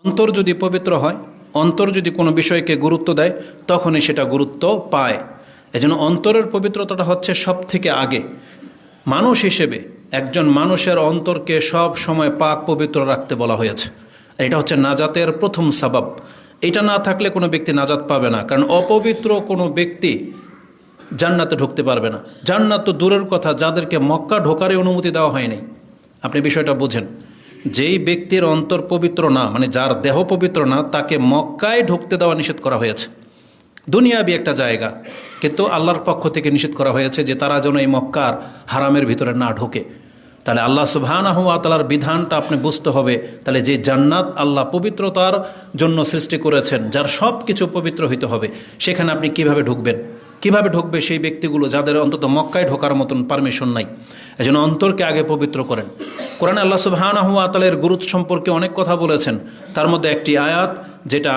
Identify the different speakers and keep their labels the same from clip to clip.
Speaker 1: অন্তর যদি পবিত্র হয়, অন্তর যদি কোনো বিষয়কে গুরুত্ব দেয়, তখনই সেটা গুরুত্ব পায়। এজন্য অন্তরের পবিত্রতাটা হচ্ছে সব থেকে আগে। মানুষ হিসেবে একজন মানুষের অন্তরকে সব সময় পাক পবিত্র রাখতে বলা হয়েছে। এটা হচ্ছে নাজাতের প্রথম সাবাব। এটা না থাকলে কোনো ব্যক্তি নাজাত পাবে না, কারণ অপবিত্র কোনো ব্যক্তি জান্নাতে ঢুকতে পারবে না। জান্নাত তো দূরের কথা, যাদেরকে মক্কা ঢোকারই অনুমতি দেওয়া হয়নি। আপনি বিষয়টা বুঝেন, যেই ব্যক্তির অন্তর পবিত্র না, মানে যার দেহ পবিত্র না, তাকে মক্কায় ঢুকতে দেওয়া নিষেধ করা হয়েছে। দুনিয়াবি একটা জায়গা, কিন্তু আল্লাহর পক্ষ থেকে নিষেধ করা হয়েছে যে তারা যেন এই মক্কার হারামের ভিতরে না ঢোকে। তাহলে আল্লাহ সুবহানাহু ওয়া তাআলার বিধানটা আপনি বুঝতে হবে। তাহলে যে জান্নাত আল্লাহ পবিত্রতার জন্য সৃষ্টি করেছেন, যার সব কিছু পবিত্র হইতে হবে, সেখানে আপনি কিভাবে ঢুকবেন? কিভাবে ঢুকবে সেই ব্যক্তিগুলো যাদের অন্তত মক্কায় ঢোকার মতন পারমিশন নাই? এজন্য অন্তরকে আগে পবিত্র করেন। কোরআনে আল্লাহ সুবহানাহু ওয়া তাআলার গুরুত্ব সম্পর্কে অনেক কথা বলেছেন। তার মধ্যে একটি আয়াত, যেটা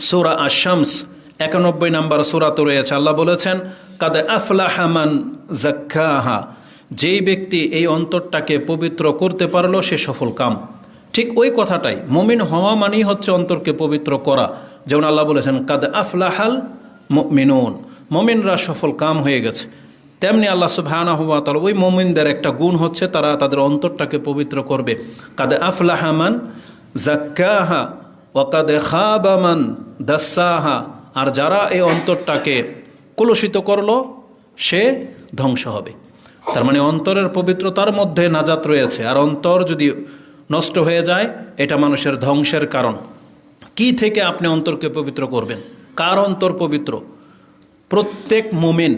Speaker 1: সূরা আশ-শামস 91 নম্বর সূরাতে রয়েছে। আল্লাহ বলেছেন, কাদ আফলাহা মান যাক্কাহা, যেই ব্যক্তি এই অন্তরটাকে পবিত্র করতে পারলো সে সফল কাম। ঠিক ওই কথাটাই, মুমিন হওয়া মানেই হচ্ছে অন্তরকে পবিত্র করা। যেমন আল্লাহ বলেছেন, কাদ আফলাহাল মুমিনুন, মুমিনরা সফল কাম হয়ে গেছে। তেমনি আল্লাহ সুবহানাহু ওয়া তাআলা ওই মুমিনদের একটা গুণ হচ্ছে তারা তাদের অন্তরটাকে পবিত্র করবে। কাদ আফলাহা মান যাক্কাহা ওয়া কাদ খাবা মান দাসসাহা, আর যারা এই অন্তরটাকে কলুষিত করলো সে ধ্বংস হবে। তার মানে অন্তরের পবিত্রতার মধ্যে নাজাত রয়েছে। আর অন্তর যদি নষ্ট হয়ে যায়, এটা মানুষের ধ্বংসের কারণ। কি থেকে আপনি অন্তরকে পবিত্র করবেন? কার অন্তর পবিত্র? প্রত্যেক মুমিন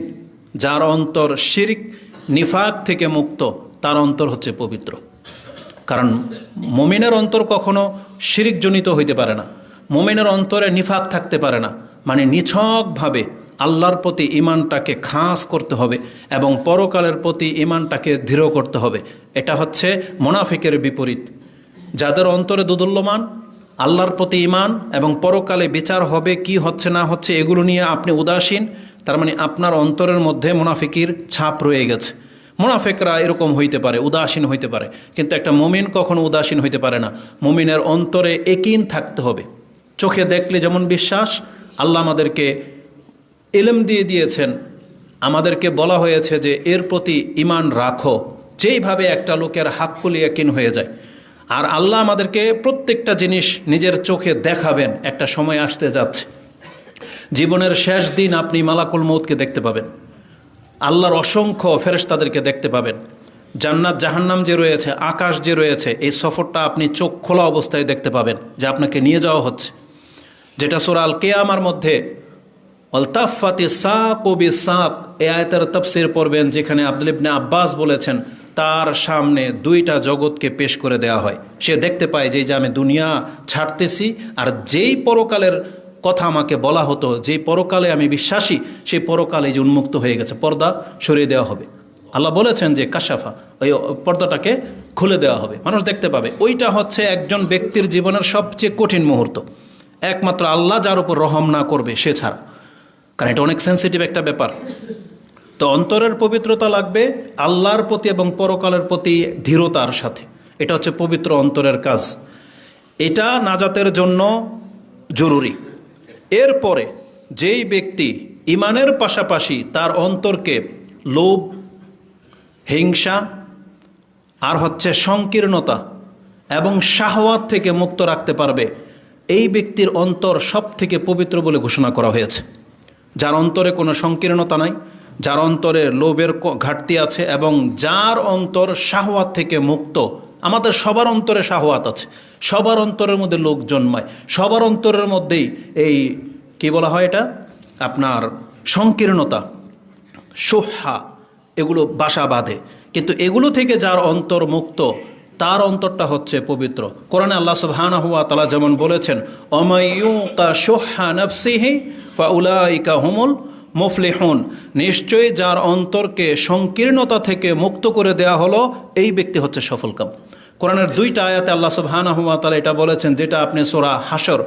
Speaker 1: যার অন্তর শিরক নিফাক থেকে মুক্ত, তার অন্তর হচ্ছে পবিত্র। কারণ মুমিনের অন্তর কখনো শিরকজনিত হইতে পারে না। মুমিনের অন্তরে নিফাক থাকতে পারে না। মানে নিছকভাবে আল্লাহর প্রতি ঈমানটাকে খাস করতে হবে এবং পরকালের প্রতি ঈমানটাকে দৃঢ় করতে হবে। এটা হচ্ছে মুনাফিকের বিপরীত। যাদের অন্তরে দোদুল্যমান, আল্লাহর প্রতি ঈমান এবং পরকালে বিচার হবে কি হচ্ছে না হচ্ছে এগুলো নিয়ে আপনি উদাসীন, তার মানে আপনার অন্তরের মধ্যে মুনাফিকির ছাপ রয়ে গেছে। মুনাফিকরা এরকম হইতে পারে, উদাসীন হইতে পারে, কিন্তু একটা মুমিন কখনো উদাসীন হইতে পারে না। মুমিনের অন্তরে একিন থাকতে হবে। চোখে দেখলে যেমন বিশ্বাস, আল্লাহ আমাদেরকে ইলম দিয়ে দিয়েছেন, আমাদেরকে বলা হয়েছে যে এর প্রতি ঈমান রাখো, যেইভাবে একটা লোকের হাক্কুল ইয়াকিন হয়ে যায়। আর আল্লাহ আমাদেরকে প্রত্যেকটা জিনিস নিজের চোখে দেখাবেন। একটা সময় আসতে যাচ্ছে, জীবনের শেষ দিন আপনি মালাকুল মউতকে দেখতে পাবেন, আল্লাহর অসংখ্য ফেরেশতাদেরকে দেখতে পাবেন, জান্নাত জাহান্নাম যে রয়েছে, আকাশ যে রয়েছে, এই সফরটা আপনি চোখ খোলা অবস্থায় দেখতে পাবেন যে আপনাকে নিয়ে যাওয়া হচ্ছে। যেটা সূরা আল কিয়ামার মধ্যে আলতাফাতি সাকু বিসাক, এই আয়াতের তাফসীর পড়বেন, যেখানে আব্দুল্লাহ ইবনে আব্বাস বলেছেন তার সামনে দুইটা জগৎকে পেশ করে দেওয়া হয়। সে দেখতে পায় যে আমি দুনিয়া ছাড়তেছি, আর যেই পরকালের কথা আমাকে বলা হতো, যেই পরকালে আমি বিশ্বাসী, সেই পরকালে যে উন্মুক্ত হয়ে গেছে, পর্দা সরিয়ে দেওয়া হবে। আল্লাহ বলেছেন যে কাশাফা, ওই পর্দাটাকে খুলে দেওয়া হবে, মানুষ দেখতে পাবে। ওইটা হচ্ছে একজন ব্যক্তির জীবনের সবচেয়ে কঠিন মুহূর্ত, একমাত্র আল্লাহ যার উপর রহম না করবে সে ছাড়া, কারণ এটা অনেক সেন্সিটিভ একটা ব্যাপার। তো অন্তরের পবিত্রতা লাগবে আল্লাহর প্রতি এবং পরকালের প্রতি দৃঢ়তার সাথে। এটা হচ্ছে পবিত্র অন্তরের কাজ। এটা নাজাতের জন্য জরুরি। এরপরে যেই ব্যক্তি ঈমানের পাশাপাশি তার অন্তরকে লোভ, হিংসা আর হচ্ছে সংকীর্ণতা এবং শাহওয়াত থেকে মুক্ত রাখতে পারবে, এই ব্যক্তির অন্তর সব থেকে পবিত্র বলে ঘোষণা করা হয়েছে। যার অন্তরে কোনো সংকীর্ণতা নাই, যার অন্তরে লোভের ঘাটতি আছে এবং যার অন্তর শাহওয়াত থেকে মুক্ত। আমাদের সবার অন্তরে শাহওয়াত আছে, সবার অন্তরের মধ্যে লোক জন্মায়, সবার অন্তরের মধ্যেই এই কি বলা হয়, এটা আপনার সংকীর্ণতা, সুহা, এগুলো বাসা বাঁধে। কিন্তু এগুলো থেকে যার অন্তর মুক্ত, তার অন্তরটা হচ্ছে পবিত্র। কোরআনে আল্লাহ সুবহানাহু ওয়া তাআলা যেমন বলেছেন, অমাইয়ুকা শুহা নাফসিহি ফাউলাইকা হুমুল মুফলিহুন, নিশ্চয়ই যার অন্তরকে সংকীর্ণতা থেকে মুক্ত করে দেয়া হলো, এই ব্যক্তি হচ্ছে সফলকাম। কোরআনের দুইটা আয়াতে আল্লাহ সুবহানাহু ওয়া তাআলা এটা বলেছেন, যেটা আপনি সূরা হাশর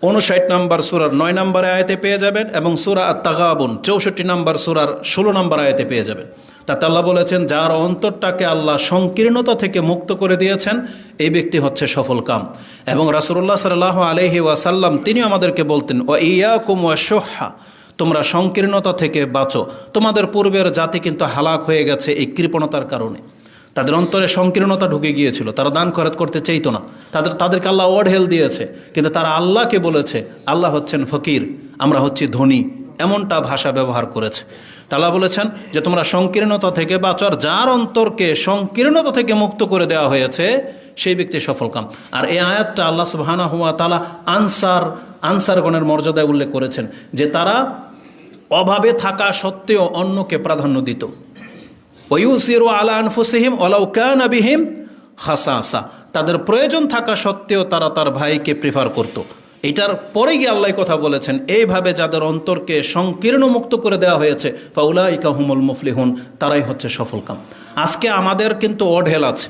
Speaker 1: 59 নম্বর সূরার 9 নম্বর আয়াতে পেয়ে যাবেন এবং সূরা আত-তাগাবুন 64 নম্বর সূরার 16 নম্বর আয়াতে পেয়ে যাবেন। তাতে আল্লাহ বলেছেন, যার অন্তরটাকে আল্লাহ সংকীর্ণতা থেকে মুক্ত করে দিয়েছেন এই ব্যক্তি হচ্ছে সফল কাম। এবং রাসূলুল্লাহ সাল্লাল্লাহু আলাইহি ওয়াসাল্লাম তিনি আমাদেরকে বলতেন, ওয়া ইয়াকুম ওয়াশুহা, তোমরা সংকীর্ণতা থেকে বাঁচো। তোমাদের পূর্বের জাতি কিন্তু হালাক হয়ে গেছে এই কৃপণতার কারণে। তাদের অন্তরে সংকীর্ণতা ঢুকে গিয়েছিল, তারা দান খয়রাত করতে চাইতো না। তাদেরকে আল্লাহ ওয়ার্ড দিয়েছে, কিন্তু তারা আল্লাহকে বলেছে আল্লাহ হচ্ছেন ফকির, আমরা হচ্ছি ধনী, এমনটা ভাষা ব্যবহার করেছে। আল্লাহ বলেছেন যে তোমরা সংকীর্ণতা থেকে বাঁচো, আর যার অন্তরকে সংকীর্ণতা থেকে মুক্ত করে দেওয়া হয়েছে সেই ব্যক্তি সফলকাম। আর এই আয়াতটা আল্লাহ সুবহানাহু ওয়া তাআলা আনসারগণের মর্যাদায় উল্লেখ করেছেন যে তারা অভাবে থাকা সত্ত্বেও অন্যকে প্রাধান্য দিত। ওয়ুসিরু আলা আনফুসিহিম ওয়ালাউ কানা বিহিম খাসাসা, তাদের প্রয়োজন থাকা সত্ত্বেও তারা তার ভাইকে প্রিফার করত। এটার পরে গিয়ে আল্লাহ কথা বলেছেন, এইভাবে যাদের অন্তরকে সংকীর্ণ মুক্ত করে দেওয়া হয়েছে ফাউলাইকা হুমুল মুফলিহুন, তারাই হচ্ছে সফলকাম। আজকে আমাদের কিন্তু অঢেল আছে,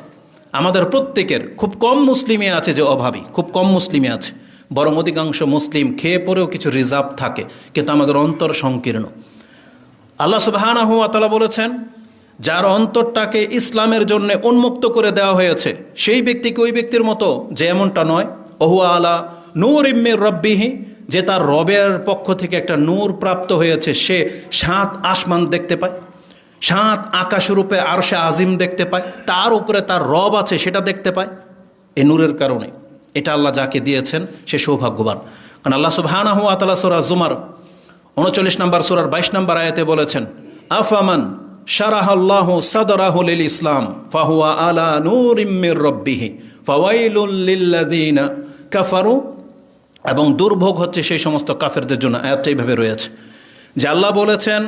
Speaker 1: আমাদের প্রত্যেকের, খুব কম মুসলিমে আছে যে অভাবী, খুব কম মুসলিমে আছে, বরং অধিকাংশ মুসলিম খেয়ে পরেও কিছু রিজার্ভ থাকে, কিন্তু আমাদের অন্তর সংকীর্ণ। আল্লাহ সুবহানাহু ওয়া তাআলা বলেছেন, যার অন্তরটাকে ইসলামের জন্য উন্মুক্ত করে দেওয়া হয়েছে সেই ব্যক্তিকে ওই ব্যক্তির মতো যে এমনটা নয়, ওহুয়া আলা নূর মির রব্বিহি, যে তার রবের পক্ষ থেকে একটা নূর প্রাপ্ত হয়েছে, সে 7 আসমান দেখতে পায়, 7 আকাশরূপে আরশে আজিম দেখতে পায়, তার উপরে তার রব আছে সেটা দেখতে পায়। এই নূরের কারণে এটা আল্লাহ যাকে দিয়েছেন সে সৌভাগ্যবান। কারণ আল্লাহ সুবহানাহু ওয়া তাআলা সূরা জুমার 39 নম্বর সূরার 22 নম্বর আয়াতে বলেছেন, আফামান শারাহাল্লাহু সাদরাহু লিল ইসলাম ফাহুয়া আলা নূরিম মির রাব্বিহি ফাওয়াইলুল লিল্লাযিনা কাফারু, এবং দুর্ভোগ হচ্ছে সেই সমস্ত কাফেরদের জন্য। আয়াতটা এইভাবে রয়েছে যে আল্লাহ বলেছেন,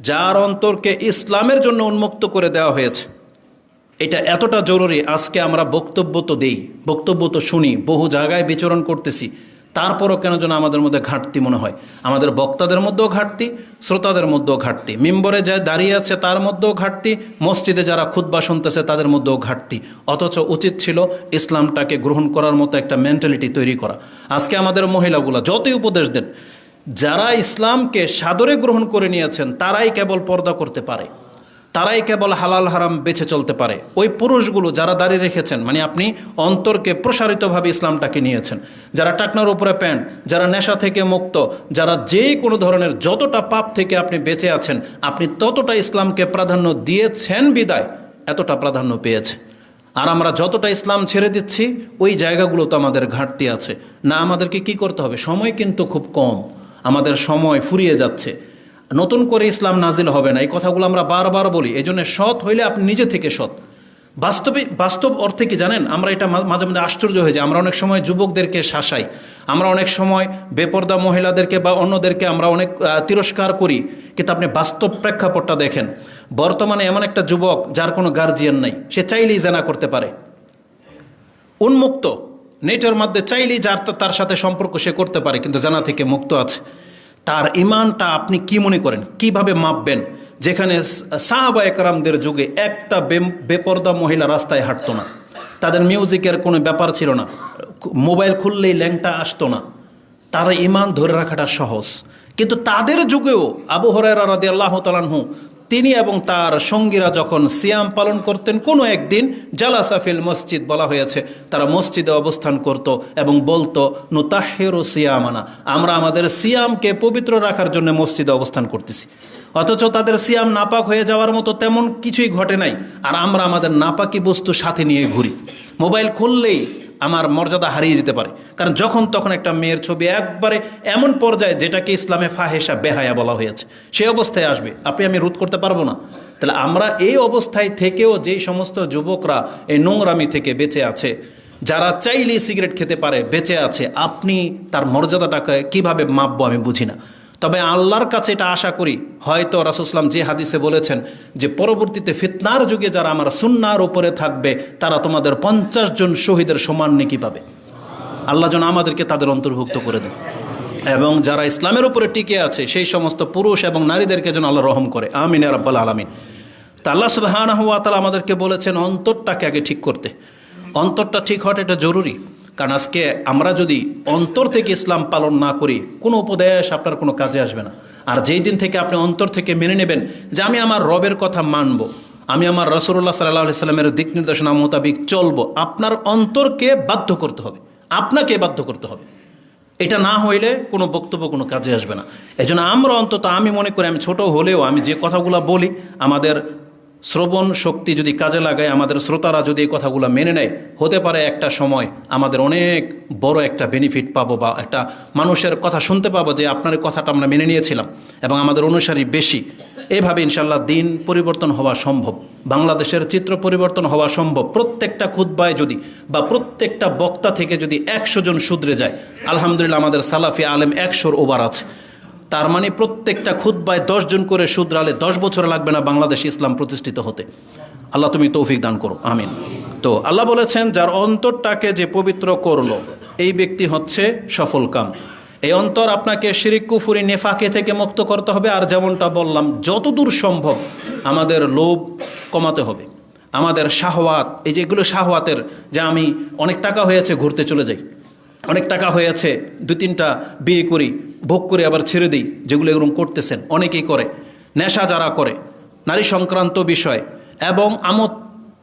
Speaker 1: যার অন্তরকে ইসলামের জন্য উন্মুক্ত করে দেওয়া হয়েছে। এটা এতটা জরুরি, আজকে আমরা বক্তব্য তো দেই, বক্তব্য তো শুনি, বহু জায়গায় বিচরণ করতেছি, তারপরও কেন যেন আমাদের মধ্যে ঘাটতি মনে হয়। আমাদের বক্তাদের মধ্যেও ঘাটতি, শ্রোতাদের মধ্যেও ঘাটতি, মিম্বরে যা দাঁড়িয়ে আছে তার মধ্যেও ঘাটতি, মসজিদে যারা খুতবা শুনতেছে তাদের মধ্যেও ঘাটতি। অথচ উচিত ছিল ইসলামটাকে গ্রহণ করার মতো একটা মেন্টালিটি তৈরি করা। আজকে আমাদের মহিলাগুলো যতই উপদেশ দেন, যারা ইসলামকে সাদরে গ্রহণ করে নিয়েছেন তারাই কেবল পর্দা করতে পারে, তারাই কেবল হালাল হারাম বেছে চলতে পারে। ওই পুরুষগুলো যারা দাঁড়িয়ে রেখেছেন, মানে আপনি অন্তরকে প্রসারিতভাবে ইসলামটাকে নিয়েছেন, যারা টাকনার উপরে প্যান্ট, যারা নেশা থেকে মুক্ত, যারা যে কোনো ধরনের যতটা পাপ থেকে আপনি বেঁচে আছেন, আপনি ততটা ইসলামকে প্রাধান্য দিয়েছেন বিদায় এতটা প্রাধান্য পেয়েছে। আর আমরা যতটা ইসলাম ছেড়ে দিচ্ছি ওই জায়গাগুলো তো আমাদের ঘাটতি আছে। না, আমাদেরকে কি করতে হবে? সময় কিন্তু খুব কম, আমাদের সময় ফুরিয়ে যাচ্ছে, নতুন করে ইসলাম নাজিল হবে না। এই কথাগুলো আমরা বারবার বলি। এই জন্য সৎ হইলে আপনি নিজে থেকে সৎ। বাস্তব অর্থে কি জানেন, আমরা এটা মাঝে মাঝে আশ্চর্য হয়ে যাই। আমরা অনেক সময় যুবকদেরকে শাসাই, আমরা অনেক সময় বেপর্দা মহিলাদেরকে বা অন্যদেরকে আমরা অনেক তিরস্কার করি, কিন্তু আপনি বাস্তব প্রেক্ষাপটটা দেখেন। বর্তমানে এমন একটা যুবক যার কোনো গার্জিয়ান নাই, সে চাইলেই জেনা করতে পারে, উন্মুক্ত, নেটের মধ্যে চাইলেই তার সাথে সম্পর্ক সে করতে পারে, কিন্তু জেনা থেকে মুক্ত আছে। তার ইমানটা আপনি কি মনে করেন, কিভাবে মাপবেন? যেখানে সাহাবা একরামদের যুগে একটা বেপর্দা মহিলা রাস্তায় হাঁটতো না, তাদের মিউজিকের কোনো ব্যাপার ছিল না, মোবাইল খুললেই ল্যাংটা আসতো না, তার ইমান ধরে রাখাটা সহজ। কিন্তু তাদের যুগেও আবু হুরায়রা রাদিয়াল্লাহু তাআলা আনহু তিনি এবং তার সঙ্গীরা যখন সিয়াম পালন করতেন, কোনো একদিন জালাসাফিল মসজিদ বলা হয়েছে, তারা মসজিদে অবস্থান করত এবং বলতো নুতাহহিরু সিয়ামানা, আমরা আমাদের সিয়ামকে পবিত্র রাখার জন্য মসজিদে অবস্থান করতেছি। অথচ তাদের সিয়াম নাপাক হয়ে যাওয়ার মতো তেমন কিছুই ঘটে নাই, আর আমরা আমাদের নাপাকি বস্তু সাথে নিয়ে ঘুরি। মোবাইল খুললেই আমার মর্যাদা হারিয়ে যেতে পারে, কারণ যখন তখন একটা মেয়ের ছবি একবারে এমন পর্যায়ে যেটাকে ইসলামে ফাহেসা বেহায়া বলা হয়েছে সেই অবস্থায় আসবে, আমি রোধ করতে পারবো না। তাহলে আমরা এই অবস্থায় থেকেও যেই সমস্ত যুবকরা এই নোংরামি থেকে বেঁচে আছে, যারা চাইলেই সিগারেট খেতে পারে বেঁচে আছে, আপনি তার মর্যাদাটাকে কিভাবে মাপবো আমি বুঝি না। তবে আল্লাহর কাছে এটা আশা করি, হয়তো রাসূল সাল্লাল্লাহু আলাইহি ওয়াসাল্লাম যে হাদিসে বলেছেন যে পরবর্তীতে ফিতনার যুগে যারা আমার সুন্নাহর উপরে থাকবে তারা তোমাদের 50 জন শহীদের সমান নেকি পাবে। আল্লাহ যেন আমাদেরকে তাদের অন্তর্ভুক্ত করে দেন, এবং যারা ইসলামের উপরে টিকে আছে সেই সমস্ত পুরুষ এবং নারীদেরকে যেন আল্লাহ রহম করে, আমিন ইয়া রাব্বাল আলামিন। তা আল্লাহ সুবহানাহু ওয়া তাআলা আমাদেরকে বলেছেন অন্তরটাকে আগে ঠিক করতে। অন্তরটা ঠিক হওয়াটা এটা জরুরি, কারণ আজকে আমরা যদি অন্তর থেকে ইসলাম পালন না করি, কোনো উপদেশ আপনার কোনো কাজে আসবে না। আর যেই দিন থেকে আপনি অন্তর থেকে মেনে নেবেন যে আমি আমার রবের কথা মানব, আমি আমার রাসূলুল্লাহ সাল্লাল্লাহু আলাইহি সাল্লামের দিক নির্দেশনা মোতাবিক চলবো, আপনার অন্তরকে বাধ্য করতে হবে, আপনাকে বাধ্য করতে হবে। এটা না হইলে কোনো বক্তব্য কোনো কাজে আসবে না। এই জন্য আমরা অন্তত, আমি মনে করি, আমি ছোট হলেও আমি যে কথাগুলো বলি, আমাদের শ্রবণ শক্তি যদি কাজে লাগায়, আমাদের শ্রোতারা যদি এই কথাগুলো মেনে নেয়, হতে পারে একটা সময় আমাদের অনেক বড় একটা বেনিফিট পাবো, বা একটা মানুষের কথা শুনতে পাবো যে আপনার এই কথাটা আমরা মেনে নিয়েছিলাম এবং আমাদের অনুসারী বেশি। এভাবে ইনশাল্লাহ দিন পরিবর্তন হওয়া সম্ভব, বাংলাদেশের চিত্র পরিবর্তন হওয়া সম্ভব। প্রত্যেকটা খুতবায় যদি বা প্রত্যেকটা বক্তা থেকে যদি 100 জন শুধরে যায়, আলহামদুলিল্লাহ আমাদের সালাফি আলেম 100-র ওভার আছে। তার মানে প্রত্যেকটা খুতবায় 10 জন করে শুধরালে 10 বছর লাগবে না বাংলাদেশে ইসলাম প্রতিষ্ঠিত হতে। আল্লাহ তুমি তৌফিক দান করো, আমিন। তো আল্লাহ বলেছেন, যার অন্তরটাকে যে পবিত্র করলো এই ব্যক্তি হচ্ছে সফল কাম। এই অন্তর আপনাকে শিরিক, কুফরি, নেফাকে থেকে মুক্ত করতে হবে। আর যেমনটা বললাম, যতদূর সম্ভব আমাদের লোভ কমাতে হবে, আমাদের শাহওয়াত, এই যেগুলো শাহওয়াতের, যে আমি অনেক টাকা হয়েছে ঘুরতে চলে যাই, অনেক টাকা হয়েছে 2-3টা বিয়ে করি, ভোগ করে আবার ছেড়ে দিই, যেগুলো এরকম করতেছেন অনেকেই করে। নেশা যারা করে, নারী সংক্রান্ত বিষয় এবং আমোদ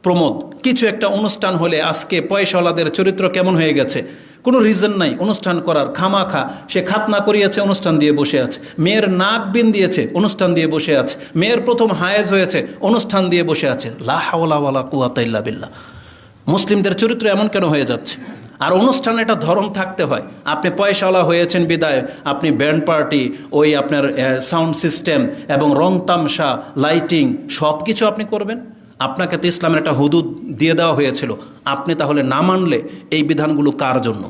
Speaker 1: প্রমোদ, কিছু একটা অনুষ্ঠান হলে আজকে পয়সাওয়ালাদের চরিত্র কেমন হয়ে গেছে, কোনো রিজন নাই অনুষ্ঠান করার, খামাখা সে খাতনা করিয়েছে, অনুষ্ঠান দিয়ে বসে আছে। মেয়ের নাক বিন দিয়েছে, অনুষ্ঠান দিয়ে বসে আছে। মেয়ের প্রথম হায়েজ হয়েছে, অনুষ্ঠান দিয়ে বসে আছে। লা হাওলা ওয়ালা কুওয়াতা ইল্লা বিল্লাহ। মুসলিমদের চরিত্র এমন কেন হয়ে যাচ্ছে? আর অনুষ্ঠানে একটা ধরন থাকতে হয়। আপনি পয়সাওয়ালা হয়েছেন বিদায় আপনি ব্যান্ড পার্টি, ওই আপনার সাউন্ড সিস্টেম এবং রং তামসা, লাইটিং সব কিছু আপনি করবেন। আপনাকে তো ইসলামের একটা হুদুদ দিয়ে দেওয়া হয়েছিল, আপনি তাহলে না মানলে এই বিধানগুলো কার জন্য,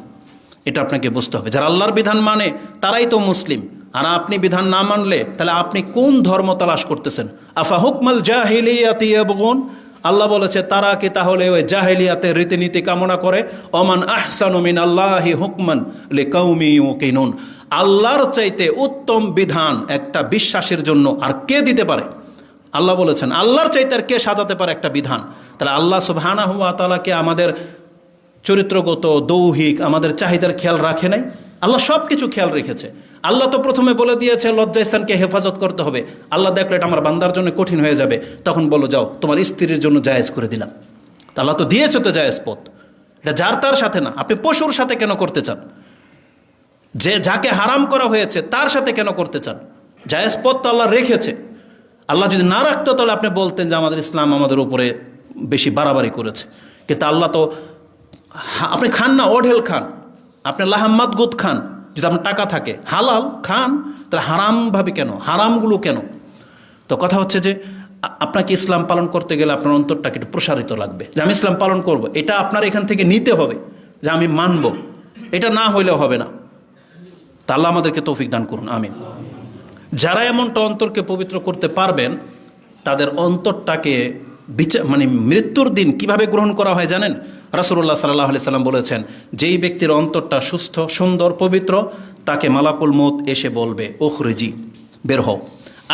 Speaker 1: এটা আপনাকে বুঝতে হবে। যারা আল্লাহর বিধান মানে তারাই তো মুসলিম, আর আপনি বিধান না মানলে তাহলে আপনি কোন ধর্ম তালাশ করতেছেন? আফা হুকমাল জাহিলিয়াতি ইয়াবগুন, আল্লাহ বলেছে তারা কি তাহলে ওই জাহেলিয়াতের রীতিনীতি কামনা করে? ওমান আহসানু মিনাল্লাহি হুকমান লিকাউমি ইউকিনুন, আল্লাহর চাইতে উত্তম বিধান একটা বিশ্বাসের জন্য আর কে দিতে পারে? আল্লাহ বলেছেন আল্লাহর চাইতে আর কে সাজাতে পারে একটা বিধান? তাহলে আল্লাহ সুবহানাহু ওয়া তাআলাকে আমাদের চরিত্রগত, দৌহিক, আমাদের চাহিদার খেয়াল রাখে নাই? আল্লাহ সব কিছু খেয়াল রেখেছে। আল্লাহ তো প্রথমে বলে দিয়েছে লজ্জাস্থানকে হেফাজত করতে হবে। আল্লাহ দেখলো এটা আমার বান্দার জন্য কঠিন হয়ে যাবে, তখন বলো যাও তোমার স্ত্রীর জন্য জায়েজ করে দিলাম। তা আল্লাহ তো দিয়েছে তো জায়েজ পথ, এটা যার তার সাথে না। আপনি পশুর সাথে কেন করতে চান? যে যাকে হারাম করা হয়েছে তার সাথে কেন করতে চান? জায়েজ পথ তো আল্লাহ রেখেছে। আল্লাহ যদি না রাখতো তাহলে আপনি বলতেন যে আমাদের ইসলাম আমাদের উপরে বেশি বাড়াবাড়ি করেছে। কিন্তু আল্লাহ তো, আপনি খান না ওঢেল খান, আপনি লাহাম্মাদ গুদ খান, যদি আপনার টাকা থাকে হালাল খান, তাহলে হারামভাবে কেন, হারামগুলো কেন? তো কথা হচ্ছে যে আপনাকে ইসলাম পালন করতে গেলে আপনার অন্তরটাকে একটু প্রসারিত লাগবে, যে আমি ইসলাম পালন করব, এটা আপনার এখান থেকে নিতে হবে যে আমি মানব। এটা না হইলেও হবে না। তা আল্লাহ আমাদেরকে তৌফিক দান করুন, আমিন। যারা এমনটা অন্তরকে পবিত্র করতে পারবেন, তাদের অন্তরটাকে মানে মৃত্যুর দিন কিভাবে গ্রহণ করা হয় জানেন? রাসূলুল্লাহ সাল্লাল্লাহু আলাইহি সাল্লাম বলেছেন, যেই ব্যক্তির অন্তরটা সুস্থ, সুন্দর, পবিত্র, তাকে মালাকুল মউত এসে বলবে উখরিজি, বের হও।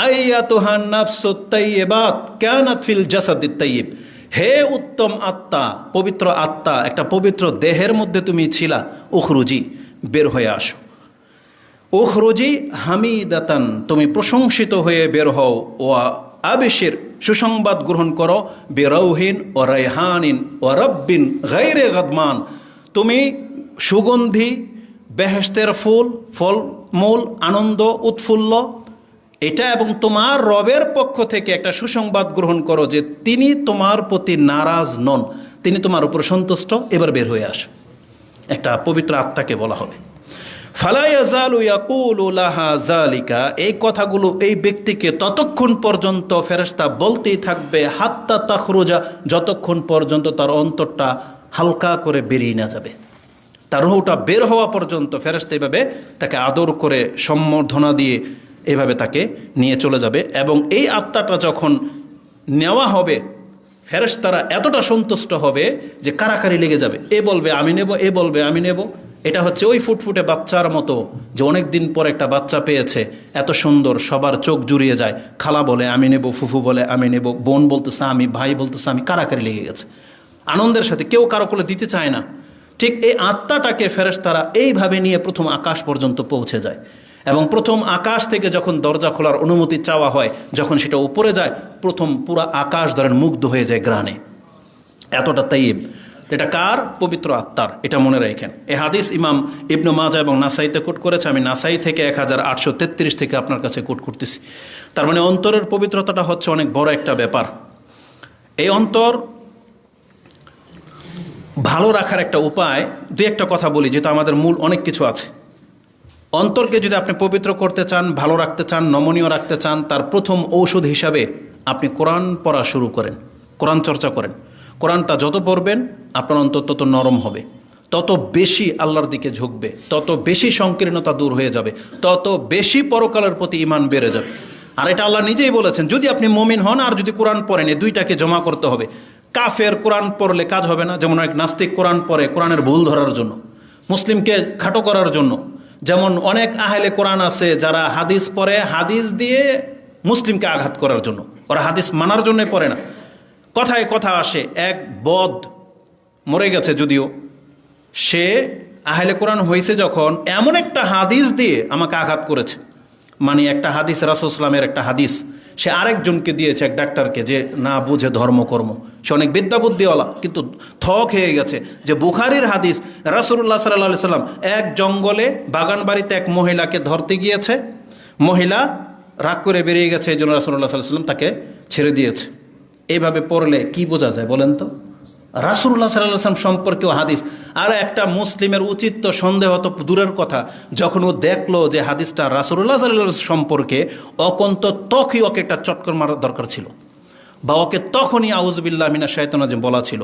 Speaker 1: আইয়াতুহান নাফসুত তাইয়্যিবাত কানাত ফিল জাসাদিত তাইয়্যিব, হে উত্তম আত্মা, পবিত্র আত্মা, একটা পবিত্র দেহের মধ্যে তুমি ছিলা, উখরুজি, বের হয়ে আসো। উখরুজি হামিদাতান, তুমি প্রশংসিত হয়ে বের হও। ওয়া আবিশির, সুসংবাদ গ্রহণ করো, বিরাউহিন ও রায়হানিন ও রব্বিন গায়রে গাদমান, তুমি সুগন্ধি, বেহেশতের ফুল, ফলমূল, আনন্দ, উৎফুল্ল, এটা এবং তোমার রবের পক্ষ থেকে একটা সুসংবাদ গ্রহণ করো যে তিনি তোমার প্রতি নারাজ নন, তিনি তোমার উপর সন্তুষ্ট। এবার বের হয়ে আসো। একটা পবিত্র আত্মাকে বলা হবে। ফালা ইয়াজালু ইয়াকুলু লাহা যালিকা, এই কথাগুলো এই ব্যক্তিকে ততক্ষণ পর্যন্ত ফেরেশতা বলতেই থাকবে, হাত্তা তাখরুজা, যতক্ষণ পর্যন্ত তার অন্তরটা হালকা করে বেরিয়ে না যাবে। তার রুহটা বের হওয়া পর্যন্ত ফেরেশতা এভাবে তাকে আদর করে সম্বর্ধনা দিয়ে এভাবে তাকে নিয়ে চলে যাবে। এবং এই আত্মাটা যখন নেওয়া হবে, ফেরেশতারা এতটা সন্তুষ্ট হবে যে কারাকারি লেগে যাবে। এ বলবে আমি নেব, এ বলবে আমি নেব। এটা হচ্ছে ওই ফুটফুটে বাচ্চার মতো, যে অনেক দিন পর একটা বাচ্চা পেয়েছে, এত সুন্দর, সবার চোখ জুড়িয়ে যায়। খালা বলে আমি নেব, ফুফু বলে আমি নেব, বোন বলতেছে আমি, ভাই বলতেছে আমি, কারাকারি লেগে গেছে আনন্দের সাথে, কেউ কারো কোলে দিতে চায় না। ঠিক এই আত্মাটাকে ফেরেশতারা এইভাবে নিয়ে প্রথম আকাশ পর্যন্ত পৌঁছে যায় এবং প্রথম আকাশ থেকে যখন দরজা খোলার অনুমতি চাওয়া হয়, যখন সেটা উপরে যায়, প্রথম পুরা আকাশ ধরেন মুগ্ধ হয়ে যায় গ্রানে, এতটা তাইব। এটা কার? পবিত্র আত্মার। এটা মনে রাখেন। এ হাদিস ইমাম ইবনে মাজাহ এবং নাসাইতে কোট করেছে। আমি নাসাই থেকে 1833 থেকে আপনার কাছে কোট করতেছি। তার মানে অন্তরের পবিত্রতাটা হচ্ছে অনেক বড় একটা ব্যাপার। এই অন্তর ভালো রাখার একটা উপায় দুই একটা কথা বলি, যেহেতু আমাদের মূল অনেক কিছু আছে। অন্তরকে যদি আপনি পবিত্র করতে চান, ভালো রাখতে চান, নমনীয় রাখতে চান, তার প্রথম ঔষধ হিসাবে আপনি কোরআন পড়া শুরু করেন, কোরআন চর্চা করেন। কোরআনটা যত পড়বেন আপনার অন্তর তত নরম হবে, তত বেশি আল্লাহর দিকে ঝুঁকবে, তত বেশি সংকীর্ণতা দূর হয়ে যাবে, তত বেশি পরকালের প্রতি ঈমান বেড়ে যাবে। আর এটা আল্লাহ নিজেই বলেছেন, যদি আপনি মুমিন হন আর যদি কোরআন পড়েন, এই দুইটাকে জমা করতে হবে। কাফের কোরআন পড়লে কাজ হবে না, যেমন এক নাস্তিক কোরআন পড়ে কোরআনের ভুল ধরার জন্য, মুসলিমকে খাটো করার জন্য। যেমন অনেক আহলে কোরআন আছে যারা হাদিস পড়ে হাদিস দিয়ে মুসলিমকে আঘাত করার জন্য, ওরা হাদিস মানার জন্যই পড়ে না। কথায় কথা আসে, এক বদ মরে গেছে যদিও, সে আহলে কোরআন হয়েছে যখন এমন একটা হাদিস দিয়ে আমাকে আঘাত করেছে, মানে একটা হাদিস, রাসূল ইসলামের একটা হাদিস সে আরেকজনকে দিয়েছে, এক ডাক্তারকে, যে না বুঝে ধর্মকর্ম, সে অনেক বিদ্যা বুদ্ধিওয়ালা, কিন্তু থক হয়ে গেছে যে বুখারীর হাদিস। রাসূলুল্লাহ সাল্লাল্লাহু আলাইহি সাল্লাম এক জঙ্গলে বাগান বাড়িতে এক মহিলাকে ধরতে গিয়েছে, মহিলা রাগ করে বেরিয়ে গেছে, এই জন্য রাসূলুল্লাহ সাল্লাল্লাহু আলাইহি সাল্লাম তাকে ছেড়ে দিয়েছে। এইভাবে পড়লে কি বোঝা যায় বলেন তো? রাসূলুল্লাহ সাল্লাল্লাহু আলাইহি ওয়াসাল্লাম সম্পর্কেও হাদিস। আর একটা মুসলিমের উচিত তো সন্দেহ তো দূরের কথা, যখন ও দেখলো যে হাদিসটা রাসূলুল্লাহ সাল্লাল্লাহু আলাইহি ওয়াসাল্লাম সম্পর্কে, অকন্ত তখনই ওকে একটা চটকর মারার দরকার ছিল, বা ওকে তখনই আউযুবিল্লাহি মিনাশ শাইতানির রাজিম বলা ছিল।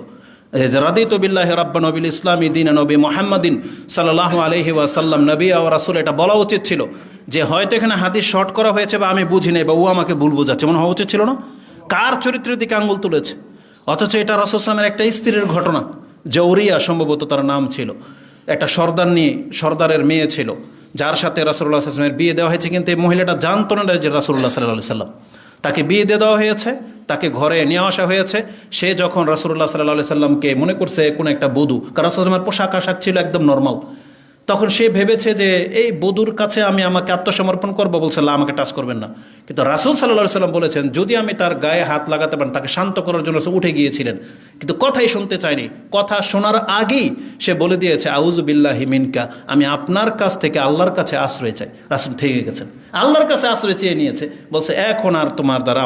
Speaker 1: রাদিতু বিল্লাহি রাব্বান ওয়া বিল ইসলামি দীনান নবী মুহাম্মাদিন সাল্লাল্লাহু আলাইহি ওয়াসাল্লাম নবী ওয়া রাসূল, এটা বলা উচিত ছিল। যে হয়তো এখানে হাদিস শর্ট করা হয়েছে, বা আমি বুঝি নাই, বা ও আমাকে ভুল বোঝাচ্ছে, মনে হওয়া উচিত ছিল না? কার চরিত্রের দিকে আঙুল তুলেছে? অথচ এটা রাসূল সাল্লাল্লাহু আলাইহি ওয়াসাল্লামের একটা স্ত্রীর ঘটনা, জৌরিয়া সম্ভবত তার নাম ছিল, একটা সর্দারের মেয়ে ছিল, যার সাথে রাসূলুল্লাহ সাল্লাল্লাহু আলাইহি ওয়াসাল্লামের বিয়ে দেওয়া হয়েছে। কিন্তু এই মহিলাটা জানতো না যে রাসূলুল্লাহ সাল্লাল্লাহু আলাইহি ওয়াসাল্লাম, তাকে বিয়ে দিয়ে দেওয়া হয়েছে, তাকে ঘরে নিয়ে আসা হয়েছে। সে যখন রাসূলুল্লাহ সাল্লাল্লাহু আলাইহি ওয়াসাল্লামকে মনে করছে কোনো একটা বধূ, কারণ রাসূলুল্লাহ সাল্লাল্লাহু আলাইহি ওয়াসাল্লামের পোশাক আশাক ছিল একদম নর্মাল, তখন সে ভেবেছে যে এই বধূর কাছে আমি আমাকে আত্মসমর্পণ করবো, বলছে আল্লাহ আমাকে টাচ করবেন না। কিন্তু রাসূল সাল্লাল্লাহু আলাইহি ওয়াসাল্লাম বলেছেন, যদি আমি তার গায়ে হাত লাগাতে পারেন, তাকে শান্ত করার জন্য সে উঠে গিয়েছিলেন, কিন্তু কথাই শুনতে চায়নি। কথা শোনার আগেই সে বলে দিয়েছে, আউযু বিল্লাহি মিনকা, আমি আপনার কাছ থেকে আল্লাহর কাছে আশ্রয় চাই। রাসূল থেকে গেছেন, আল্লাহর কাছে আশ্রয় চেয়ে নিয়েছে, বলছে এখন আর তোমার দ্বারা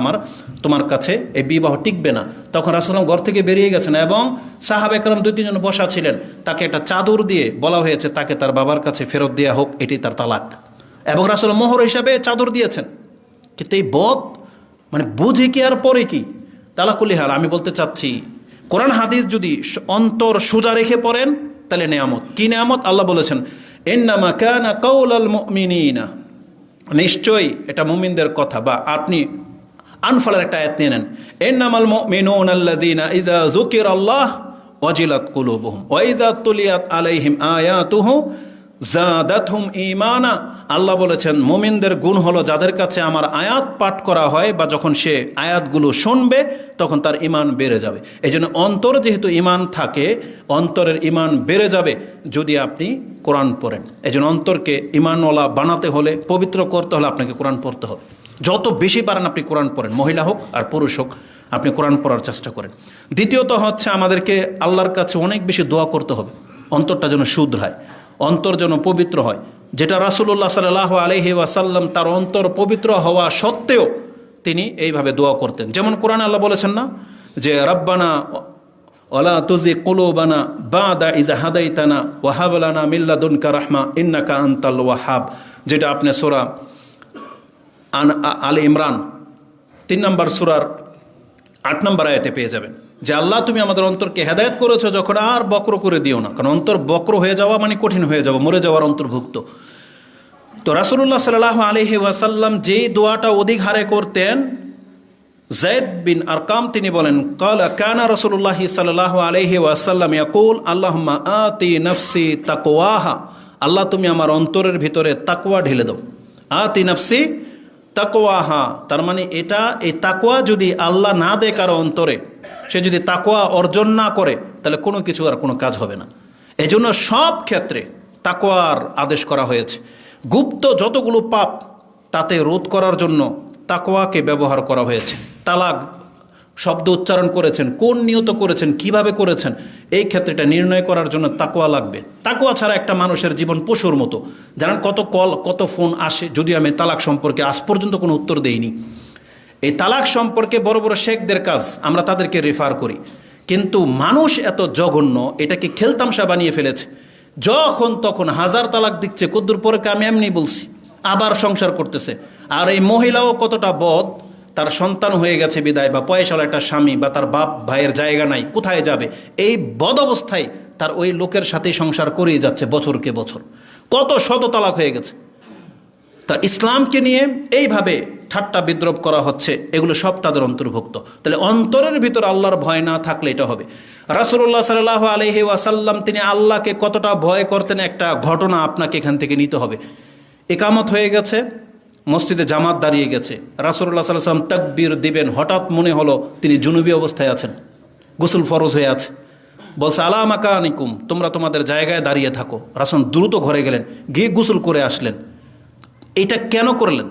Speaker 1: তোমার কাছে এই বিবাহ টিকবে না। তখন রাসূল ঘর থেকে বেরিয়ে গেছেন, এবং সাহাবা একরাম 2-3 জন বসা ছিলেন, তাকে একটা চাদর দিয়ে বলা হয়েছে তাকে তার বাবার কাছে ফেরত দেওয়া হোক, এটি তার তালাক। এবং রাসূল মোহর হিসাবে চাদর দিয়েছেন। কিন্তু এই বদ মানে বুঝে কি আর পরে কি? তালাকুলি হাল আমি বলতে চাচ্ছি, কোরআন হাদিস যদি অন্তর সোজা রেখে পড়েন তাহলে নেয়ামত। কি নেয়ামত? আল্লাহ বলেছেন, ইন্নামা কানা কাউলাল মুমিনিনা, নিশ্চয়ই এটা মুমিনদের কথা। বা আপনি আনফালের একটা আয়াত নিয়ে নেন, ইন্নামাল মুমিনুনা আল্লাযীনা ইযা যুকিরাল্লাহ ওয়াজিলাত কুলুবুহুম ওয়া ইযা তুলিয়াত আলাইহিম আয়াতুহু জাদাতহুম ঈমানা। আল্লাহ বলেছেন মুমিনদের গুণ হলো যাদের কাছে আমার আয়াত পাঠ করা হয়, বা যখন সে আয়াতগুলো শুনবে তখন তার ঈমান বেড়ে যাবে। এই জন্য অন্তর যেহেতু ঈমান থাকে, অন্তরের ঈমান বেড়ে যাবে যদি আপনি কোরআন পড়েন। এই জন্য অন্তরকে ঈমানওয়ালা বানাতে হলে, পবিত্র করতে হলে আপনাকে কোরআন পড়তে হবে। যত বেশি পারেন আপনি কোরআন পড়েন, মহিলা হোক আর পুরুষ হোক, আপনি কোরআন পড়ার চেষ্টা করেন। দ্বিতীয়ত হচ্ছে আমাদেরকে আল্লাহর কাছে অনেক বেশি দোয়া করতে হবে, অন্তরটা যেন শুধরায়, অন্তর যেন পবিত্র হয়। যেটা রাসূলুল্লাহ সাল্লাল্লাহু আলাইহি ওয়াসাল্লাম তার অন্তর পবিত্র হওয়া সত্ত্বেও তিনি এইভাবে দোয়া করতেন। যেমন কোরআনে আল্লাহ বলেছেন না যে রাব্বানা ওয়ালা তুযিগ কুলুবানা বা'দা ইয হাদাইতানা ওয়া হাব লানা মিন লাদুনকা রাহমা ইন্নাকা আনতাল ওয়াহ্হাব, যেটা আপনি সূরা আলে ইমরান 3 নম্বর সূরার 8 নম্বর আয়াতে পেয়ে যাবেন যে আল্লাহ তুমি আমাদের অন্তরকে হেদায়েত করেছো, যখন আর বক্র করে দিও না। কারণ অন্তর বক্র হয়ে যাওয়া মানে কঠিন হয়ে যাওয়া, মরে যাওয়ার অন্তর্ভুক্ত। তো রাসূলুল্লাহ সাল্লাল্লাহু আলাইহি ওয়াসাল্লাম যেই দোয়াটা অধিক হারে করতেন, যায়েদ বিন আরকাম তিনি বলেন, কানা রাসূলুল্লাহ সাল্লাল্লাহু আলাইহি ওয়াসাল্লাম ইয়াকুল আল্লাহুম্মা আতি নাফসি তাকওয়াহা, আল্লাহ তুমি আমার অন্তরের ভিতরে তাকওয়া ঢেলে দাও। আতি নাফসি তাকওয়াহা, তার মানে এটা, এই তাকওয়া যদি আল্লাহ না দেয় কারো অন্তরে, সে যদি তাকওয়া অর্জন না করে, তাহলে কোনো কিছু আর কোনো কাজ হবে না। এজন্য সব ক্ষেত্রে তাকওয়ার আদেশ করা হয়েছে। গুপ্ত যতগুলো পাপ তাতে রোধ করার জন্য তাকওয়াকে ব্যবহার করা হয়েছে। তালাক শব্দ উচ্চারণ করেছেন, কোন নিয়ত করেছেন, কিভাবে করেছেন, এই ক্ষেত্রেটা নির্ণয় করার জন্য তাকওয়া লাগবে। তাকওয়া ছাড়া একটা মানুষের জীবন পশুর মতো। জানেন কত কল কত ফোন আসে, যদিও আমি তালাক সম্পর্কে আজ পর্যন্ত কোনো উত্তর দেইনি। এই তালাক সম্পর্কে বড় বড় শেখদের কাজ, আমরা তাদেরকে রেফার করি। কিন্তু মানুষ এত জঘন্য, এটাকে খেলতামশা বানিয়ে ফেলেছে। যখন তখন হাজার তালাক দিচ্ছে, কদ্দুর পরে আমি এমনি বলছি, আবার সংসার করতেছে। আর এই মহিলাও কতটা বদ, তার সন্তান হয়ে গেছে বিদায়, বা পয়সাওয়ালা একটা স্বামী, বা তার বাপ ভাইয়ের জায়গা নাই, কোথায় যাবে, এই বদ অবস্থায় তার ওই লোকের সাথেই সংসার করেই যাচ্ছে বছরকে বছর। কত শত তালাক হয়ে গেছে। তা ইসলামকে নিয়ে এইভাবে ঠাট্টা বিদ্রোপ করা হচ্ছে, এগুলো সব তাদের অন্তর্ভুক্ত। তাহলে অন্তরের ভিতর আল্লাহর ভয় না থাকলে এটা হবে। রাসূলুল্লাহ সাল্লাল্লাহু আলাইহি ওয়াসাল্লাম তিনি আল্লাহকে কতটা ভয় করতেন, একটা ঘটনা আপনাকে এখান থেকে নিতে হবে। ইকামত হয়ে গেছে, মসজিদে জামাত দাঁড়িয়ে গেছে, রাসূলুল্লাহ সাল্লাল্লাহু আলাইহি ওয়াসাল্লাম তাকবীর দিবেন, হঠাৎ মনে হলো তিনি জুনুবি অবস্থায় আছেন, গোসল ফরজ হয়ে আছে। বলছে আলা মাকানিকুম, তোমরা তোমাদের জায়গায় দাঁড়িয়ে থাকো। রাসূল দ্রুত ঘরে গেলেন, গিয়ে গোসল করে আসলেন। এটা কেন করলেন?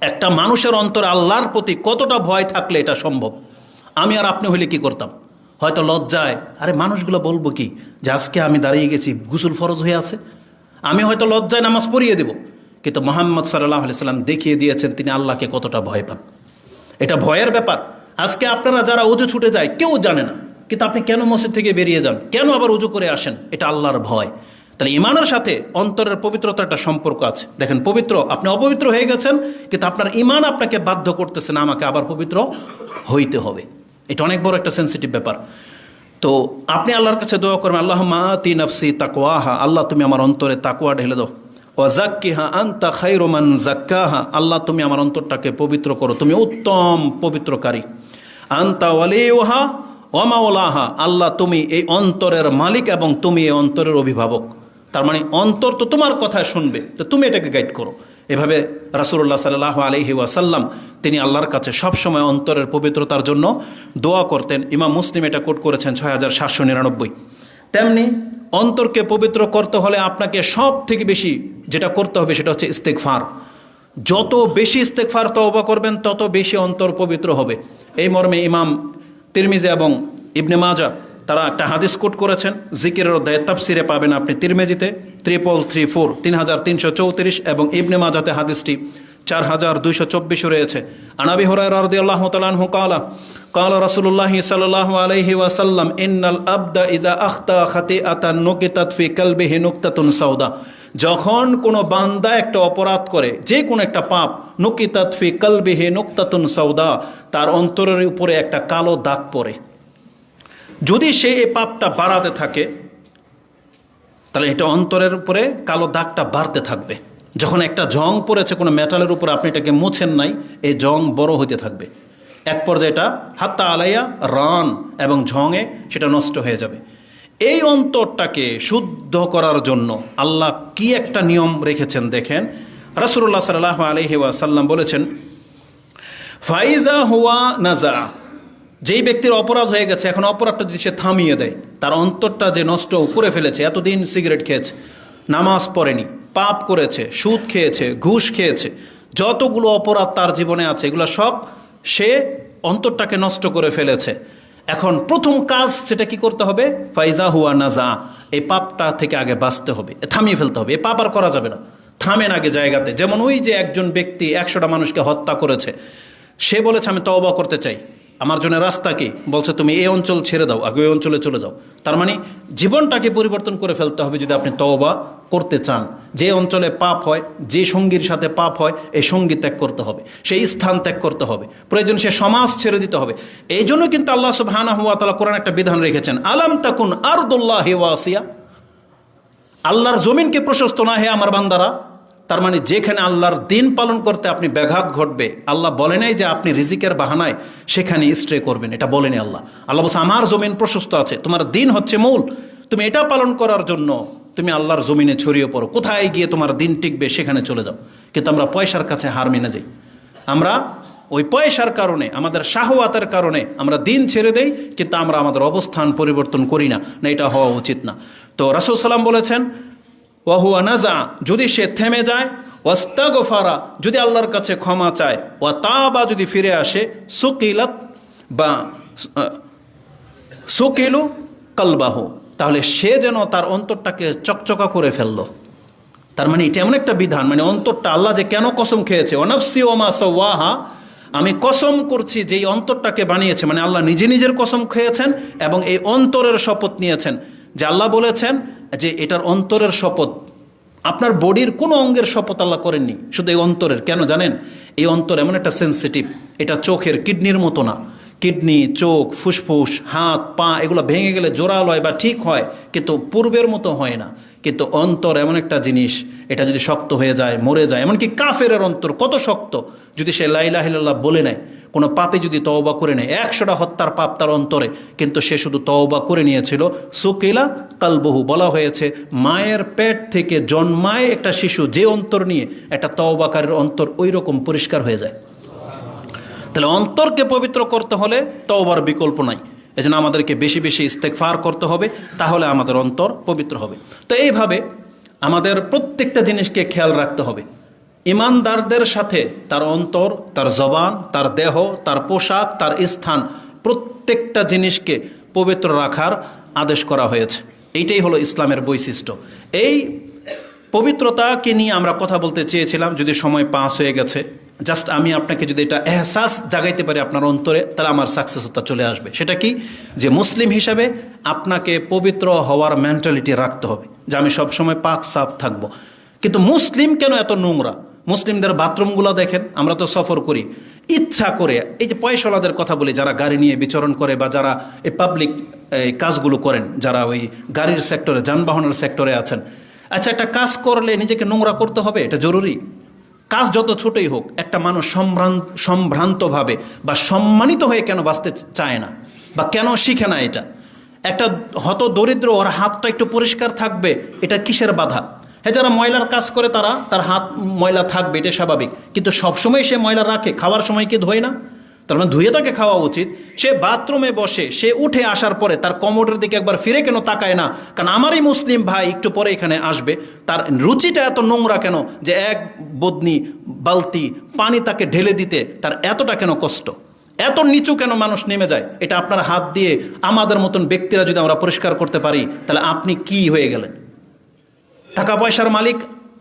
Speaker 1: একটা মানুষের অন্তরে আল্লাহর প্রতি কতটা ভয় থাকলে এটা সম্ভব। আমি আর আপনি হইলে কি করতাম? হয়তো লজ্জায়, আরে মানুষগুলো বলবো কি যে আজকে আমি দাঁড়িয়ে গেছি, গোসল ফরজ হয়ে আছে, আমি হয়তো লজ্জায় নামাজ পড়িয়ে দেব। কিন্তু মুহাম্মদ সাল্লাল্লাহু আলাইহি সাল্লাম দেখিয়ে দিয়েছেন তিনি আল্লাহকে কতটা ভয় পান। এটা ভয়ের ব্যাপার। আজকে আপনারা যারা উজু ছুটে যায় কেউ জানে না, কিন্তু আপনি কেন মসজিদ থেকে বেরিয়ে যান, কেন আবার উজু করে আসেন? এটা আল্লাহর ভয়। তাহলে ইমানের সাথে অন্তরের পবিত্রতার একটা সম্পর্ক আছে। দেখেন, পবিত্র, আপনি অপবিত্র হয়ে গেছেন, কিন্তু আপনার ইমান আপনাকে বাধ্য করতেছে না, আমাকে আবার পবিত্র হইতে হবে। এটা অনেক বড় একটা সেন্সিটিভ ব্যাপার। তো আপনি আল্লাহর কাছে দোয়া করবেন, আল্লাহুম্মা আতি নাফসি তাকওয়াহা, আল্লাহ তুমি আমার অন্তরে তাকওয়া ঢেলে দাও। ওয়া যাক্কিহা আনতা খায়রু মান যাক্কাহা, আল্লাহ তুমি আমার অন্তরটাকে পবিত্র করো, তুমি উত্তম পবিত্রকারী। আনতা ওয়ালিউহা ওয়া মাওলাহা, আল্লাহ তুমি এই অন্তরের মালিক এবং তুমি এই অন্তরের অভিভাবক। তার মানে অন্তর তো তোমার কথা শুনবে, তো তুমি এটাকে গাইড করো। এভাবে রাসূলুল্লাহ সাল্লাল্লাহু আলাইহি ওয়াসাল্লাম তিনি আল্লাহর কাছে সবসময় অন্তরের পবিত্রতার জন্য দোয়া করতেন। ইমাম মুসলিম এটা কোট করেছেন 6799। তেমনি অন্তরকে পবিত্র করতে হলে আপনাকে সব থেকে বেশি যেটা করতে হবে সেটা হচ্ছে ইস্তেগফার। যত বেশি ইস্তেগফার তওবা করবেন তত বেশি অন্তর পবিত্র হবে। এই মর্মে ইমাম তিরমিজি এবং ইবনে মাজাহ তারা একটা হাদিস কোট করেছেন, জিকিরের অধ্যায়ে তাফসিরে পাবেন আপনি, তিরমিজিতে 3334 এবং ইবনে মাজাতে হাদিসটি 4224 রয়েছে। আনাবি হুরায়রা রাদিয়াল্লাহু তাআলা আনহু قال رسول الله صلى الله عليه وسلم إن العبد إذا أخطأ خطيئة نكتت في قلبه نكتة سوداء, যখন কোনো বান্দা একটা অপরাধ করে, যে কোনো একটা পাপ, নুকিতাত ফি কলবিহি নুকতাতুন সাউদা, তার অন্তরের উপরে একটা কালো দাগ পড়ে। যদি সে এই পাপটা বাড়াতে থাকে তাহলে এটা অন্তরের উপরে কালো দাগটা বাড়তে থাকবে। যখন একটা জং পড়েছে কোনো মেটালের উপর, আপনি এটাকে মুছেন নাই, এই জং বড় হতে থাকবে। এক পর্যায়ে এটা হাত্তা আলাইয়া রান এবং ঝঙে সেটা নষ্ট হয়ে যাবে। এই অন্তরটাকে শুদ্ধ করার জন্য আল্লাহ কি একটা নিয়ম রেখেছেন দেখেন। রাসূলুল্লাহ সাল্লাল্লাহু আলাইহি ওয়াসাল্লাম বলেছেন, ফাইজা হুয়া নাজা, যেই ব্যক্তির অপরাধ হয়ে গেছে, এখন অপরাধটা যদি সে থামিয়ে দেয়, তার অন্তরটা যে নষ্ট করে ফেলেছে, এতদিন সিগারেট খেয়েছে, নামাজ পড়েনি, পাপ করেছে, সুদ খেয়েছে, ঘুষ খেয়েছে, যতগুলো অপরাধ তার জীবনে আছে এগুলো সব সে অন্তরটাকে নষ্ট করে ফেলেছে। এখন প্রথম কাজ সেটা কি করতে হবে? ফাইজা হুয়া নাজা, এই পাপটা থেকে আগে বাঁচতে হবে, থামিয়ে ফেলতে হবে। এই পাপ আর করা যাবে না, থামেন আগে জায়গাতে। যেমন ওই যে একজন ব্যক্তি 100টা মানুষকে হত্যা করেছে, সে বলেছে আমি তওবা করতে চাই, আমার জন্য রাস্তা কি? বলছে তুমি এই অঞ্চল ছেড়ে দাও, আগে ওই অঞ্চলে চলে যাও। তার মানে জীবনটাকে পরিবর্তন করে ফেলতে হবে যদি আপনি তওবা করতে চান। যে অঞ্চলে পাপ হয়, যে সঙ্গীর সাথে পাপ হয়, এই সঙ্গী ত্যাগ করতে হবে, সেই স্থান ত্যাগ করতে হবে, প্রয়োজন সে সমাজ ছেড়ে দিতে হবে। এই জন্য কিন্তু আল্লাহ সুবহানাহু ওয়া তাআলা কোরআন একটা বিধান রেখেছেন, আলাম তাকুন আরদুল্লাহি ওয়াসিয়া, আল্লাহর জমিনকে প্রশস্ত না হে আমার বান্দারা। তার মানে যেখানে আল্লাহর দিন পালন করতে আপনি ব্যাঘাত ঘটবে, আল্লাহ বলে নাই যে আপনি রিজিকের বাহানায় সেখানে স্ট্রে করবেন, এটা বলেনি আল্লাহ। আল্লাহ বলছে আমার জমিন প্রশস্ত আছে, তোমার দিন হচ্ছে মূল, তুমি এটা পালন করার জন্য তুমি আল্লাহর জমিনে ছড়িয়ে পড়ো, কোথায় গিয়ে তোমার দিন টিকবে সেখানে চলে যাও। কিন্তু আমরা পয়সার কাছে হার মেনে যাই, আমরা ওই পয়সার কারণে, আমাদের শাহওয়াতের কারণে আমরা দিন ছেড়ে দেই, কিন্তু আমরা আমাদের অবস্থান পরিবর্তন করি না, না এটা হওয়া উচিত না। তো রাসূল সাল্লাম বলেছেন ওয়াহুয়া নাজা, যদি সে থেমে যায়, ওয়াস্তাগফারা, যদি আল্লাহর কাছে ক্ষমা চায়, ওয়া তাবা, যদি ফিরে আসে, সুকিলাত বা সুকিলু কালবাহু, তাহলে সে যেন তার অন্তরটাকে চকচকা করে ফেললো। তার মানে এটা এমন একটা বিধান, মানে অন্তরটা, আল্লাহ যে কেন কসম খেয়েছে, ওয়ানাফসি ওমা সাওয়াহা, আমি কসম করছি যেই অন্তরটাকে বানিয়েছে, মানে আল্লাহ নিজে নিজের কসম খেয়েছেন এবং এই অন্তরের শপথ নিয়েছেন। যে আল্লাহ বলেছেন যে এটার অন্তরের শপথ, আপনার বডির কোনো অঙ্গের শপথ আল্লাহ করেননি, শুধু এই অন্তরের। কেন জানেন? এই অন্তর এমন একটা সেন্সিটিভ, এটা চোখের কিডনির মতো না। কিডনি, চোখ, ফুসফুস, হাত, পা এগুলো ভেঙে গেলে জোড়াল হয় বা ঠিক হয়, কিন্তু পূর্বের মতো হয় না। কিন্তু অন্তর এমন একটা জিনিস, এটা যদি শক্ত হয়ে যায়, মরে যায়। এমনকি কাফেরের অন্তর কত শক্ত, যদি সে লা ইলাহা ইল্লাল্লাহ বলে নেয়, কোনো পাপে যদি তওবা করে নেয়, 100টা হত্যার পাপ তার অন্তরে, কিন্তু সে শুধু তওবা করে নিয়েছিল, সুকিলা কালবহু, বলা হয়েছে মায়ের পেট থেকে জন্মায় একটা শিশু যে অন্তর নিয়ে, একটা তওবাকারীর অন্তর ওই রকম পরিষ্কার হয়ে যায়। তাহলে অন্তরকে পবিত্র করতে হলে তওবার বিকল্প নাই। এজন্য আমাদেরকে বেশি বেশি ইস্তেগফার করতে হবে, তাহলে আমাদের অন্তর পবিত্র হবে। তো এইভাবে আমাদের প্রত্যেকটা জিনিসকে খেয়াল রাখতে হবে। ইমানদারদের সাথে তার অন্তর, তার জবান, তার দেহ, তার পোশাক, তার স্থান, প্রত্যেকটা জিনিসকে পবিত্র রাখার আদেশ করা হয়েছে। এইটাই হলো ইসলামের বৈশিষ্ট্য। এই পবিত্রতাকে নিয়ে আমরা কথা বলতে চেয়েছিলাম, যদি সময় পাস হয়ে গেছে। জাস্ট আমি আপনাকে যদি এটা এহসাস জাগাইতে পারি আপনার অন্তরে, তাহলে আমার সাকসেসতা চলে আসবে। সেটা কি? যে মুসলিম হিসাবে আপনাকে পবিত্র হওয়ার মেন্টালিটি রাখতে হবে, যে আমি সবসময় পাক সাফ থাকবো। কিন্তু মুসলিম কেন এত নোংরা? মুসলিমদের বাথরুমগুলো দেখেন, আমরা তো সফর করি ইচ্ছা করে। এই যে পয়সাওয়ালাদের কথা বলি, যারা গাড়ি নিয়ে বিচরণ করে বা যারা এই পাবলিক এই কাজগুলো করেন, যারা ওই গাড়ির সেক্টরে, যানবাহনের সেক্টরে আছেন। আচ্ছা, একটা কাজ করলে নিজেকে নোংরা করতে হবে, এটা জরুরি? কাজ যত ছোটই হোক, একটা মানুষ সম্ভ্রান্তভাবে বা সম্মানিত হয়ে কেন বাঁচতে চায় না, বা কেন শিখে না এটা? একটা হত দরিদ্র, ওর হাতটা একটু পরিষ্কার থাকবে, এটা কিসের বাধা? হ্যাঁ, যারা ময়লার কাজ করে তার হাত ময়লা থাকবে, এটা স্বাভাবিক। কিন্তু সবসময় সে ময়লা রাখে, খাওয়ার সময় কি ধোয় না? তার মানে ধুয়ে তাকে খাওয়া উচিত। সে বাথরুমে বসে, সে উঠে আসার পরে তার কমোডের দিকে একবার ফিরে কেন তাকায় না? কারণ আমারই মুসলিম ভাই একটু পরে এখানে আসবে, তার রুচিটা এত নোংরা কেন যে এক বদনি বালতি পানি তাকে ঢেলে দিতে তার এতটা কেন কষ্ট? এত নিচু কেন মানুষ নেমে যায়? এটা আপনার হাত দিয়ে আমাদের মতন ব্যক্তিরা যদি আমরা পরিষ্কার করতে পারি, তাহলে আপনি কি হয়ে গেলেন? টাকা পয়সার মালিক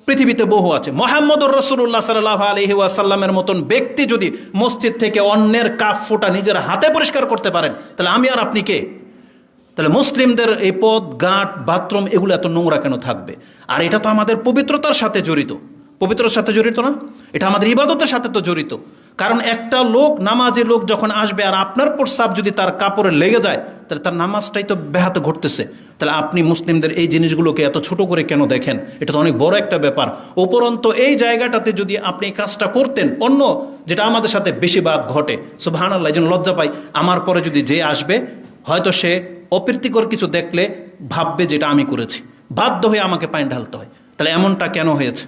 Speaker 1: পৃথিবীতে বহু আছে। মুহাম্মদুর রাসূলুল্লাহ সাল্লাল্লাহু আলাইহি ওয়াসাল্লামের মতন ব্যক্তি যদি মসজিদ থেকে অন্যের কাপ ফোঁটা নিজের হাতে পরিষ্কার করতে পারেন, তাহলে আমি আর আপনি কে? তাহলে মুসলিমদের এই পথ, ঘাট, বাথরুম এগুলো এত নোংরা কেন থাকবে? আর এটা তো আমাদের পবিত্রতার সাথে জড়িত। পবিত্রতার সাথে জড়িত না? এটা আমাদের ইবাদতের সাথে তো জড়িত। কারণ একটা লোক, নামাজি লোক যখন আসবে আর আপনার প্রস্রাব যদি তার কাপড়ে লেগে যায়, তাহলে তার নামাজটাই তো ব্যাহত ঘটতেছে। তাহলে আপনি মুসলিমদের এই জিনিসগুলোকে এত ছোট করে কেন দেখেন? এটা তো অনেক বড় একটা ব্যাপার। উপরন্ত এই জায়গাটাতে যদি আপনি কাজটা করতেন, অন্য যেটা আমাদের সাথে বেশিরভাগ ঘটে, সুবহানাল্লাহ, এই জন্য লজ্জা পাই। আমার পরে যদি যে আসবে, হয়তো সে অপ্রীতিকর কিছু দেখলে ভাববে যেটা আমি করেছি, বাধ্য হয়ে আমাকে পানি ঢালতে হয়। তাহলে এমনটা কেন হয়েছে?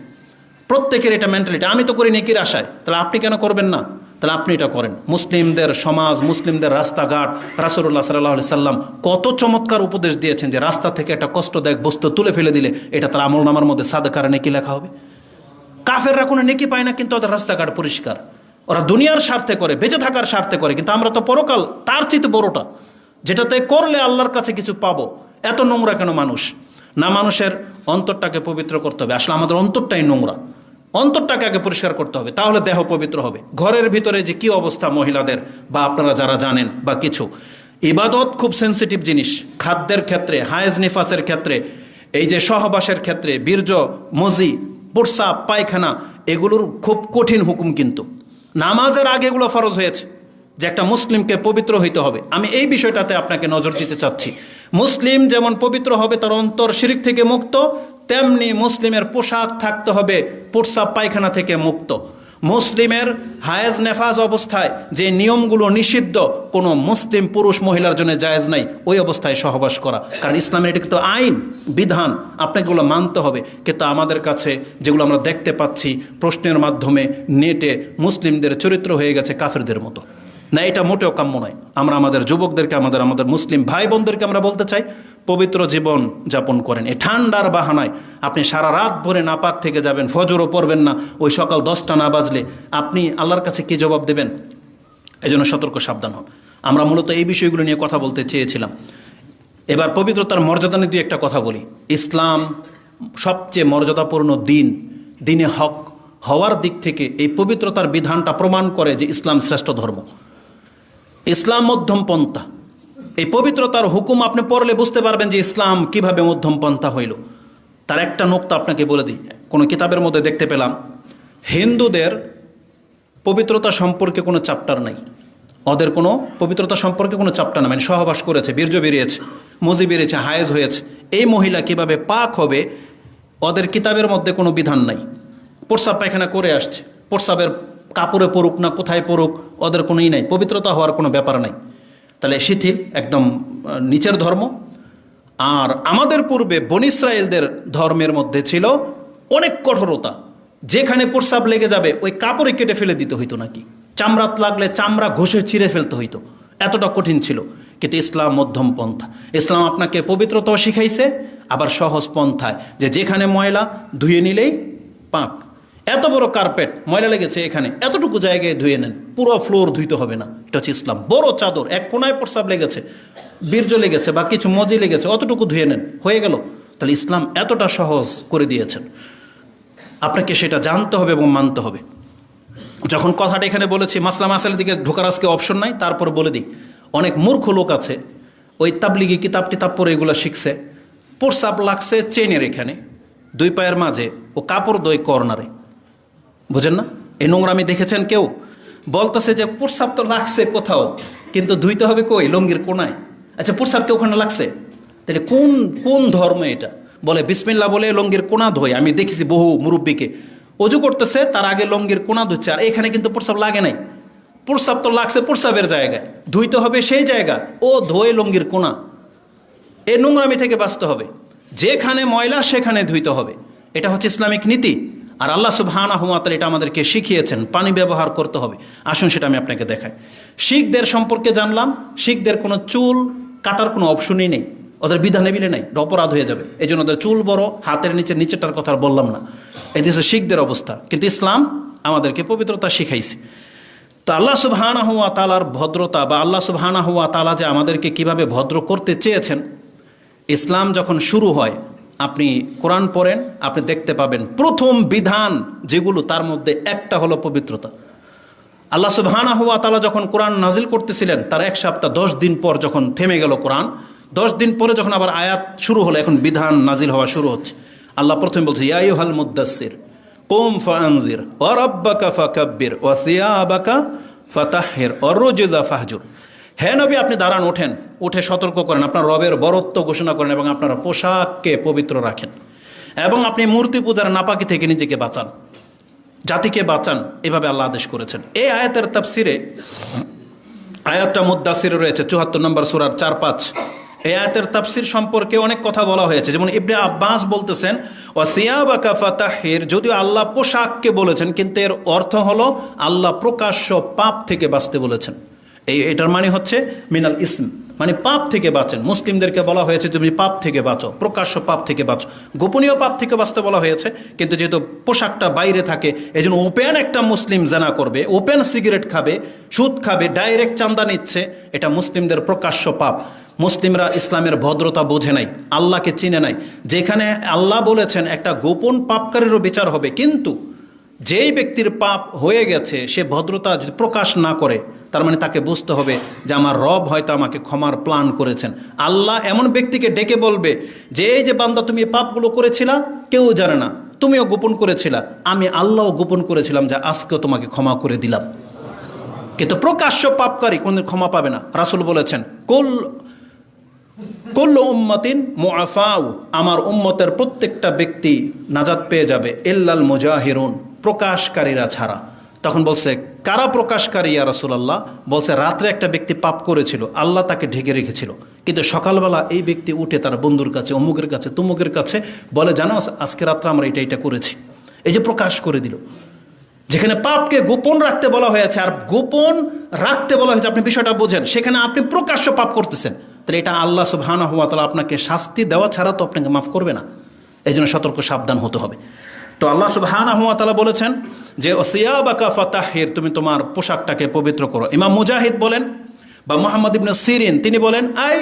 Speaker 1: প্রত্যেকের এটা মেন্টালিটি, আমি তো করি নেকির আশায়, তাহলে আপনি কেন করবেন না? তাহলে আপনি এটা করেন। মুসলিমদের সমাজ, মুসলিমদের রাস্তাঘাট, রাসূলুল্লাহ সাল্লাল্লাহু আলাইহি সাল্লাম কত চমৎকার উপদেশ দিয়েছেন যে রাস্তা থেকে একটা কষ্টদায়ক বস্তু তুলে ফেলে দিলে এটা তার আমলনামার মধ্যে সাদকার নেকি লেখা হবে। কাফেররা কোনো নেকি পায় না, কিন্তু ওদের রাস্তাঘাট পরিষ্কার। ওরা দুনিয়ার স্বার্থে করে, বেঁচে থাকার স্বার্থে করে, কিন্তু আমরা তো পরকাল তার চেয়ে বড়টা, যেটাতে করলে আল্লাহর কাছে কিছু পাবো। এত নোংরা কেন মানুষ? না, মানুষের অন্তরটাকে পবিত্র করতে হবে। আসলে আমাদের অন্তরটাই নোংরা। অন্তরটাকে আগে পরিষ্কার করতে হবে, তাহলে দেহ পবিত্র হবে। ঘরের ভিতরে যে কি অবস্থা মহিলাদের, বা আপনারা যারা জানেন বা কিছু, ইবাদত খুব সেন্সিটিভ জিনিস। খাদ্যের ক্ষেত্রে, হায়েজ নিফাসের ক্ষেত্রে, এই যে সহবাসের ক্ষেত্রে, বীর্য, মজি, প্রস্রাব, পায়খানা, এগুলোর খুব কঠিন হুকুম। কিন্তু নামাজের আগে এগুলো ফরজ হয়েছে যে একটা মুসলিমকে পবিত্র হইতে হবে। আমি এই বিষয়টাতে আপনাকে নজর দিতে চাচ্ছি। মুসলিম যেমন পবিত্র হবে, তার অন্তর শিরক থেকে মুক্ত, তেমনি মুসলিমের পোশাক থাকতে হবে প্রস্রাব পায়খানা থেকে মুক্ত। মুসলিমের হায়েজ নেফাজ অবস্থায় যে নিয়মগুলো নিষিদ্ধ, কোনো মুসলিম পুরুষ মহিলার জন্য জায়েজ নাই ওই অবস্থায় সহবাস করা। কারণ ইসলামের এটা কিন্তু আইন, বিধান, আপনাকে এগুলো মানতে হবে। কিন্তু আমাদের কাছে যেগুলো আমরা দেখতে পাচ্ছি প্রশ্নের মাধ্যমে, নেটে, মুসলিমদের চরিত্র হয়ে গেছে কাফেরদের মতো। না, এটা মোটেও কাম্য নয়। আমরা আমাদের যুবকদেরকে, আমাদের মুসলিম ভাই বোনদেরকে আমরা বলতে চাই, পবিত্র জীবন যাপন করেন। এই ঠান্ডার বাহানায় আপনি সারা রাত ভরে নাপাক থেকে যাবেন, ফজরও পড়বেন না, ওই সকাল 10টা না বাজলে আপনি আল্লাহর কাছে কি জবাব দেবেন? এই জন্য সতর্ক সাবধান হন। আমরা মূলত এই বিষয়গুলো নিয়ে কথা বলতে চেয়েছিলাম। এবার পবিত্রতার মর্যাদা নিয়ে দুই একটা কথা বলি। ইসলাম সবচেয়ে মর্যাদাপূর্ণ দিন, দিনে হক হওয়ার দিক থেকে এই পবিত্রতার বিধানটা প্রমাণ করে যে ইসলাম শ্রেষ্ঠ ধর্ম, ইসলাম মধ্যম পন্থা। এই পবিত্রতার হুকুম আপনি পড়লে বুঝতে পারবেন যে ইসলাম কিভাবে মধ্যম পন্থা হইল। তার একটা নোক্তা আপনাকে বলে দিই, কোনো কিতাবের মধ্যে দেখতে পেলাম হিন্দুদের পবিত্রতা সম্পর্কে কোনো চ্যাপ্টার নাই, ওদের কোনো পবিত্রতা সম্পর্কে কোনো চ্যাপ্টার না। মানে সহবাস করেছে, বীর্য বেরিয়েছে, মজি বেরিয়েছে, হায়েজ হয়েছে, এই মহিলা কিভাবে পাক হবে ওদের কিতাবের মধ্যে কোনো বিধান নাই। প্রস্রাব পায়খানা করে আসছে, প্রস্রাবের কাপড়ে পড়ুক না কোথায় পড়ুক ওদের কোনোই নাই, পবিত্রতা হওয়ার কোনো ব্যাপার নাই। তাহলে শিথিল, একদম নিচের ধর্ম। আর আমাদের পূর্বে বনী ইসরায়েলদের ধর্মের মধ্যে ছিল অনেক কঠোরতা। যেখানে প্রস্রাব লেগে যাবে ওই কাপড়ে কেটে ফেলে দিতে হইতো, নাকি চামড়াত লাগলে চামড়া ঘষে ছিঁড়ে ফেলতে হইতো, এতটা কঠিন ছিল। কিন্তু ইসলাম মধ্যম পন্থা। ইসলাম আপনাকে পবিত্রতাও শিখাইছে, আবার সহজ পন্থায় যে যেখানে ময়লা ধুয়ে নিলেই পাক। এত বড় কার্পেট ময়লা লেগেছে, এখানে এতটুকু জায়গায় ধুয়ে নেন, পুরো ফ্লোর ধুইতে হবে না। এটা হচ্ছে ইসলাম। বড় চাদর, এক কোনায় প্রস্রাব লেগেছে, বীর্য লেগেছে বা কিছু মজি লেগেছে, অতটুকু ধুয়ে নেন, হয়ে গেল। তাহলে ইসলাম এতটা সহজ করে দিয়েছেন, আপনাকে সেটা জানতে হবে এবং মানতে হবে। যখন কথাটা এখানে বলেছি, মাসলা মাসালের দিকে ঢোকার আজকে অপশন নাই, তারপর বলে দিই, অনেক মূর্খ লোক আছে ওই তাবলিগি কিতাব টিতাব পরে এগুলো শিখছে। প্রস্রাব লাগছে চেনের এখানে, দুই পায়ের মাঝে, ও কাপড় দই কর্নারে, বুঝেন না? এই নোংরামি দেখেছেন কেউ? বলতেছে যে প্রস্রাব তো লাগছে কোথাও, কিন্তু ধুইতে হবে কই? লঙ্গির কোনায়। আচ্ছা, প্রস্রাব কে ওখানে লাগছে? তাহলে কোন ধর্ম এটা? বলে বিসমিল্লাহ বলে লঙ্গির কোনা ধোয়। আমি দেখেছি বহু মুরব্বীকে অজু করতেছে, তার আগে লঙ্গির কোনা ধুচ্ছে, আর এখানে কিন্তু প্রস্রাব লাগে নাই। প্রস্রাব তো লাগছে প্রস্রাবের জায়গায়, ধুইতে হবে সেই জায়গা, ও ধোয় লঙ্গির কোনা। এই নোংরামি থেকে বাঁচতে হবে, যেখানে ময়লা সেখানে ধুইতে হবে। এটা হচ্ছে ইসলামিক নীতি। আর আল্লাহ সুবহানাহু ওয়া তাআলা এটা আমাদেরকে শিখিয়েছেন, পানি ব্যবহার করতে হবে। আসুন সেটা আমি আপনাকে দেখাই। শিখদের সম্পর্কে জানলাম, শিখদের কোনো চুল কাটার কোনো অপশনই নেই, ওদের বিধানে বিলে নাই, অপরাধ হয়ে যাবে। এই জন্য ওদের চুল বড়, হাতের নিচেরটার কথা বললাম না। এই দেশে শিখদের অবস্থা। কিন্তু ইসলাম আমাদেরকে পবিত্রতা শিখাইছে। তো আল্লাহ সুবহানাহু ওয়া তাআলার ভদ্রতা, বা আল্লাহ সুবহানাহু ওয়া তাআলা যে আমাদেরকে কিভাবে ভদ্র করতে চেয়েছেন, ইসলাম যখন শুরু হয়, আপনি কোরআন পড়েন, আপনি দেখতে পাবেন প্রথম বিধান যেগুলো, তার মধ্যে একটা হলো পবিত্রতা। আল্লাহ সুবহানাহু ওয়া তাআলা যখন কোরআন নাজিল করতেছিলেন, তার 1 সপ্তাহ 10 দিন পর যখন থেমে গেল কোরআন, 10 দিন পরে যখন আবার আয়াত শুরু হলো, এখন বিধান নাজিল হওয়া শুরু হচ্ছে। আল্লাহ প্রথমে বলছে, ইয়া আইয়ুহাল মুদ্দাসসির কুম ফাআনজির ওয়া রাব্বাকা ফাকাব্বির ওয়া সিয়াবাকা ফাতাহহির ওয়া রুজজা ফাহজুর। হে নবী, আপনি দাঁড়ান, ওঠেন, উঠে সতর্ক করেন, আপনার রবের বরত্ব ঘোষণা করেন এবং আপনার পোশাককে পবিত্র রাখেন, এবং আপনি মূর্তি পূজার নাপাকি থেকে নিজেকে বাঁচান, জাতিকে বাঁচান। এভাবে আল্লাহ আদেশ করেছেন। এই আয়াতের তাফসিরে, আয়াতটা মুদ্দাসিরে রয়েছে 74 নম্বর সূরার 4-5। এই আয়াতের তাফসির সম্পর্কে অনেক কথা বলা হয়েছে। যেমন ইবনে আব্বাস বলতেছেন, ওয়া সিয়াবাকা ফাতাহহির, যদিও আল্লাহ পোশাককে বলেছেন, কিন্তু এর অর্থ হলো আল্লাহ প্রকাশ্য পাপ থেকে বাঁচতে বলেছেন। এটার মানে হচ্ছে মিনাল ইসম, মানে পাপ থেকে বাঁচেন। মুসলিমদেরকে বলা হয়েছে তুমি পাপ থেকে বাঁচো, প্রকাশ্য পাপ থেকে বাঁচো। গোপনীয় পাপ থেকে বাঁচতে বলা হয়েছে, কিন্তু যেহেতু পোশাকটা বাইরে থাকে, এই জন্য ওপেন একটা মুসলিম জানা করবে, ওপেন সিগারেট খাবে, সুদ খাবে, ডাইরেক্ট চাঁদা নিচ্ছে, এটা মুসলিমদের প্রকাশ্য পাপ। মুসলিমরা ইসলামের ভদ্রতা বোঝে নাই, আল্লাহকে চিনে নাই। যেখানে আল্লাহ বলেছেন একটা গোপন পাপকারীরও বিচার হবে, কিন্তু যেই ব্যক্তির পাপ হয়ে গেছে সে ভদ্রতা যদি প্রকাশ না করে, তার মানে তাকে বুঝতে হবে যে আমার রব হয়তো আমাকে ক্ষমার প্ল্যান করেছেন। আল্লাহ এমন ব্যক্তিকে ডেকে বলবে যে এই যে বান্দা, তুমি পাপগুলো করেছিলা, কেউ জানে না, তুমিও গোপন করেছিলা, আমি আল্লাহও গোপন করেছিলাম, যা আজকেও তোমাকে ক্ষমা করে দিলাম। কিন্তু প্রকাশ্য পাপকারী কোনদিন ক্ষমা পাবে না। রাসূল বলেছেন, কুল্লু উম্মাতিন মুআফাউ, আমার উম্মতের প্রত্যেকটা ব্যক্তি নাজাত পেয়ে যাবে, ইল্লাল মুজাহিরুন, প্রকাশকারীরা ছাড়া। তখন বলছে, কারা প্রকাশকারী ইয়া রাসূলুল্লাহ? বলছে, রাত্রে একটা ব্যক্তি পাপ করেছিল, আল্লাহ তাকে ঢেকে রেখেছিল, কিন্তু সকালবেলা এই ব্যক্তি উঠে তার বন্ধুর কাছে, অমুকের কাছে, তুমুকের কাছে বলে, জানো আজকে রাত্রে আমরা এটা করেছি। এই যে প্রকাশ করে দিল। যেখানে পাপকে গোপন রাখতে বলা হয়েছে আর গোপন রাখতে বলা হয়েছে, আপনি বিষয়টা বোঝেন, সেখানে আপনি প্রকাশ্য পাপ করতেছেন, তাহলে এটা আল্লাহ সুবহানাহু ওয়া তাআলা আপনাকে শাস্তি দেওয়া ছাড়া তো আপনাকে মাফ করবে না। এই জন্য সতর্ক সাবধান হতে হবে। তো আল্লাহ সুবহানাহু ওয়া তাআলা বলেছেন যে ওসিয়াবাকা ফাতাহির, তুমি তোমার পোশাকটাকে পবিত্র করো। ইমাম মুজাহিদ বলেন বা মুহাম্মদ ইবনে সিরিন তিনি বলেন আই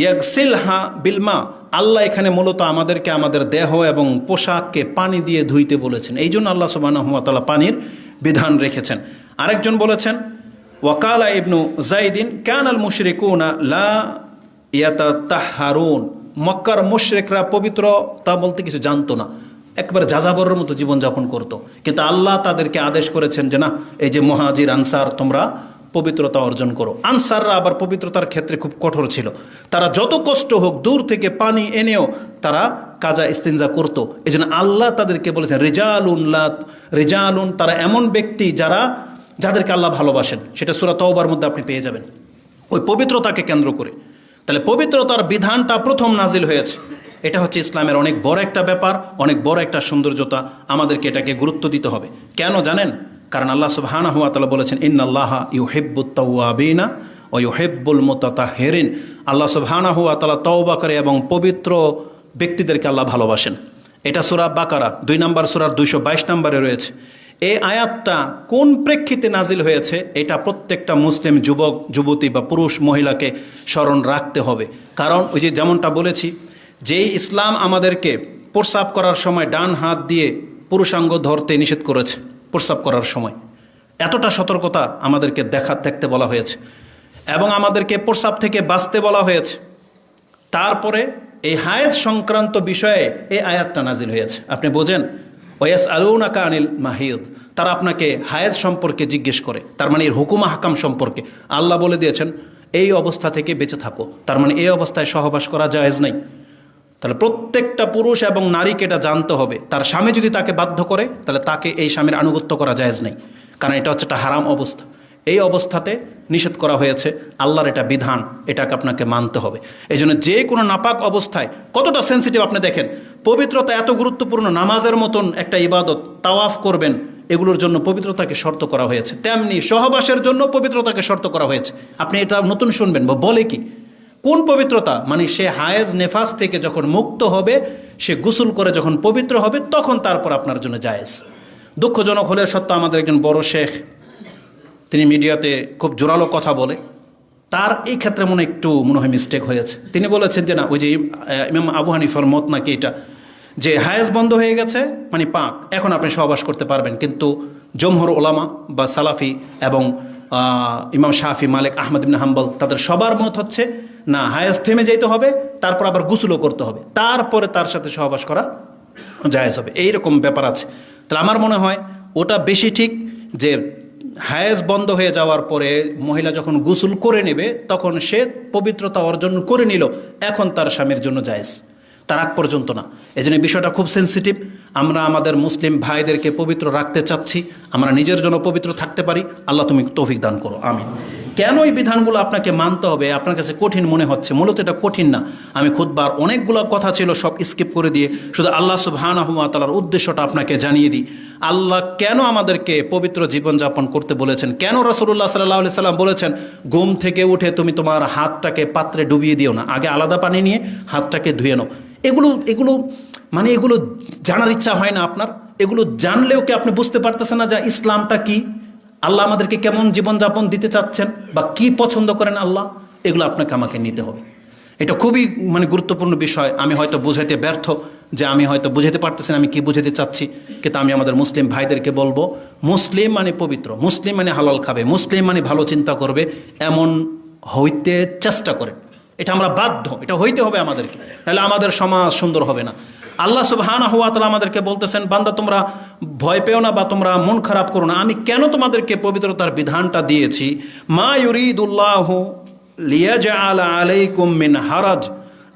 Speaker 1: ইয়াগসিলহা বিলমা, আল্লাহ এখানে মূলত আমাদেরকে আমাদের দেহ এবং পোশাককে পানি দিয়ে ধুইতে বলেছেন, এই জন্য আল্লাহ সুবহানাহু ওয়া তাআলা পানির বিধান রেখেছেন। আরেকজন বলেছেন ওয়াকালা ইবনু জাইদিন কানাল মুশরিকুনা লা ইয়াতাতাহহারুন, মক্কার মুশরিকরা পবিত্রতা বলতে কিছু জানতো না, একবার যাযাবরের মতো জীবনযাপন করত। কিন্তু আল্লাহ তাদেরকে আদেশ করেছেন যে না, এই যে মুহাজির আনসার তোমরা পবিত্রতা অর্জন করো। আনসাররা আবার পবিত্রতার ক্ষেত্রে খুব কঠোর ছিল, তারা যত কষ্ট হোক দূর থেকে পানি এনেও তারা কাজা ইস্তিনজা করতো। এই জন্য আল্লাহ তাদেরকে বলেছেন রিজালুন, তারা এমন ব্যক্তি যাদেরকে আল্লাহ ভালোবাসেন, সেটা সূরা তাওবার মধ্যে আপনি পেয়ে যাবেন ওই পবিত্রতাকে কেন্দ্র করে। তাহলে পবিত্রতার বিধানটা প্রথম নাজিল হয়েছে, এটা হচ্ছে ইসলামের অনেক বড় একটা ব্যাপার, অনেক বড় একটা সৌন্দর্যতা, আমাদেরকে এটাকে গুরুত্ব দিতে হবে। কেন জানেন? কারণ আল্লাহ সুবহানাহু ওয়া তাআলা বলেছেন ইন্নাল্লাহা ইউহিব্বুত তাওয়াবিনা ওয়া ইউহিব্বুল মুতাতাহহিরিন, আল্লাহ সুবহানাহু ওয়া তাআলা তওবাকারী এবং পবিত্র ব্যক্তিদেরকে আল্লাহ ভালোবাসেন। এটা সূরা বাকারা 2 নম্বর সূরার 222 নম্বরে রয়েছে। এই আয়াতটা কোন প্রেক্ষিতে নাজিল হয়েছে এটা প্রত্যেকটা মুসলিম যুবক যুবতী বা পুরুষ মহিলাকে স্মরণ রাখতে হবে। কারণ ওই যে যেমনটা বলেছি, যেই ইসলাম আমাদেরকে প্রস্রাব করার সময় ডান হাত দিয়ে পুরুষাঙ্গ ধরতে নিষেধ করেছে, প্রস্রাব করার সময় এতটা সতর্কতা আমাদেরকে দেখতে বলা হয়েছে এবং আমাদেরকে প্রস্রাব থেকে বাঁচতে বলা হয়েছে। তারপরে এই হায়েজ সংক্রান্ত বিষয়ে এই আয়াতটা নাজিল হয়েছে। আপনি বোঝেন ওয়াসআলুনাকা আনিল মাহিদ, তারা আপনাকে হায়েজ সম্পর্কে জিজ্ঞেস করে, তার মানে এর হুকুম হাকাম সম্পর্কে আল্লাহ বলে দিয়েছেন এই অবস্থা থেকে বেঁচে থাকো, তার মানে এই অবস্থায় সহবাস করা জায়েজ নাই। তাহলে প্রত্যেকটা পুরুষ এবং নারীকে এটা জানতে হবে, তার স্বামী যদি তাকে বাধ্য করে তাহলে তাকে এই স্বামীর আনুগত্য করা জায়েজ নেই, কারণ এটা হচ্ছে একটা হারাম অবস্থা। এই অবস্থাতে নিষেধ করা হয়েছে, আল্লাহর এটা বিধান, এটাকে আপনাকে মানতে হবে। এই জন্য যে কোনো নাপাক অবস্থায় কতটা সেন্সিটিভ আপনি দেখেন, পবিত্রতা এত গুরুত্বপূর্ণ, নামাজের মতন একটা ইবাদত, তাওয়াফ করবেন, এগুলোর জন্য পবিত্রতাকে শর্ত করা হয়েছে, তেমনি সহবাসের জন্য পবিত্রতাকে শর্ত করা হয়েছে। আপনি এটা নতুন শুনবেন বলে কি, কোন পবিত্রতা? মানে সে হায়েজ নেফাস থেকে যখন মুক্ত হবে, সে গোসল করে যখন পবিত্র হবে, তখন তারপর আপনার জন্য জায়েজ। দুঃখজনক হলে সত্য, আমাদের একজন বড় শেখ, তিনি মিডিয়াতে খুব জোরালো কথা বলে, তার এই ক্ষেত্রে মনে হয় মিস্টেক হয়েছে। তিনি বলেছেন যে না, ওই যে ইমাম আবু হানিফার মত নাকি এটা, যে হায়েজ বন্ধ হয়ে গেছে মানে পাক, এখন আপনি সহবাস করতে পারবেন। কিন্তু জমহুর ওলামা বা সালাফি এবং ইমাম শাফি, মালিক, আহমদ ইবনে হাম্বল, তাদের সবার মত হচ্ছে না, হায়েজ থেমে যেতে হবে, তারপর আবার গোসলও করতে হবে, তারপরে তার সাথে সহবাস করা জায়েজ হবে। এইরকম ব্যাপার আছে। তাহলে আমার মনে হয় ওটা বেশি ঠিক, যে হায়েজ বন্ধ হয়ে যাওয়ার পরে মহিলা যখন গোসল করে নেবে তখন সে পবিত্রতা অর্জন করে নিল, এখন তার স্বামীর জন্য জায়েজ, তার আগ পর্যন্ত না। এই জন্য বিষয়টা খুব সেন্সিটিভ। আমরা আমাদের মুসলিম ভাইদেরকে পবিত্র রাখতে চাচ্ছি, আমরা নিজের জন্য পবিত্র থাকতে পারি। আল্লাহ তুমি তৌফিক দান করো, আমিন। কেন এই বিধানগুলো আপনাকে মানতে হবে? আপনার কাছে কঠিন মনে হচ্ছে, মূলত এটা কঠিন না। আমি খুতবার অনেকগুলো কথা ছিল, সব স্কিপ করে দিয়ে শুধু আল্লাহ সুবহানাহু ওয়া তাআলার উদ্দেশ্যটা আপনাকে জানিয়ে দিই। আল্লাহ কেন আমাদেরকে পবিত্র জীবনযাপন করতে বলেছেন, কেন রাসূলুল্লাহ সাল্লাল্লাহু আলাইহি সাল্লাম বলেছেন ঘুম থেকে উঠে তুমি তোমার হাতটাকে পাত্রে ডুবিয়ে দিও না, আগে আলাদা পানি নিয়ে হাতটাকে ধুয়ে নাও। এগুলো জানার ইচ্ছা হয় না আপনার? এগুলো জানলেও কি আপনি বুঝতে পারতেছেন না যে ইসলামটা কি, আল্লাহ আমাদেরকে কেমন জীবনযাপন দিতে চাচ্ছেন বা কি পছন্দ করেন আল্লাহ? এগুলো আপনাকে আমাকে নিতে হবে। এটা খুবই গুরুত্বপূর্ণ বিষয়। আমি হয়তো বুঝাইতে ব্যর্থ, যে আমি হয়তো বুঝাতে পারতেছি না আমি কি বুঝাতে চাচ্ছি, কিন্তু আমি আমাদের মুসলিম ভাইদেরকে বলবো, মুসলিম মানে পবিত্র, মুসলিম মানে হালাল খাবে, মুসলিম মানে ভালো চিন্তা করবে, এমন হইতে চেষ্টা করে। এটা আমরা বাধ্য, এটা হইতে হবে আমাদেরকে, তাহলে আমাদের সমাজ সুন্দর হবে না। আল্লাহ সুবহানাহু ওয়া তাআলা আমাদেরকে বলতেছেন, বান্দা তোমরা ভয় পেও না বা তোমরা মন খারাপ করো না, আমি কেন তোমাদেরকে পবিত্রতার বিধানটা দিয়েছি। মা ইউরিদুল্লাহু লিয়াজআলা আলাইকুম মিন হারাজ,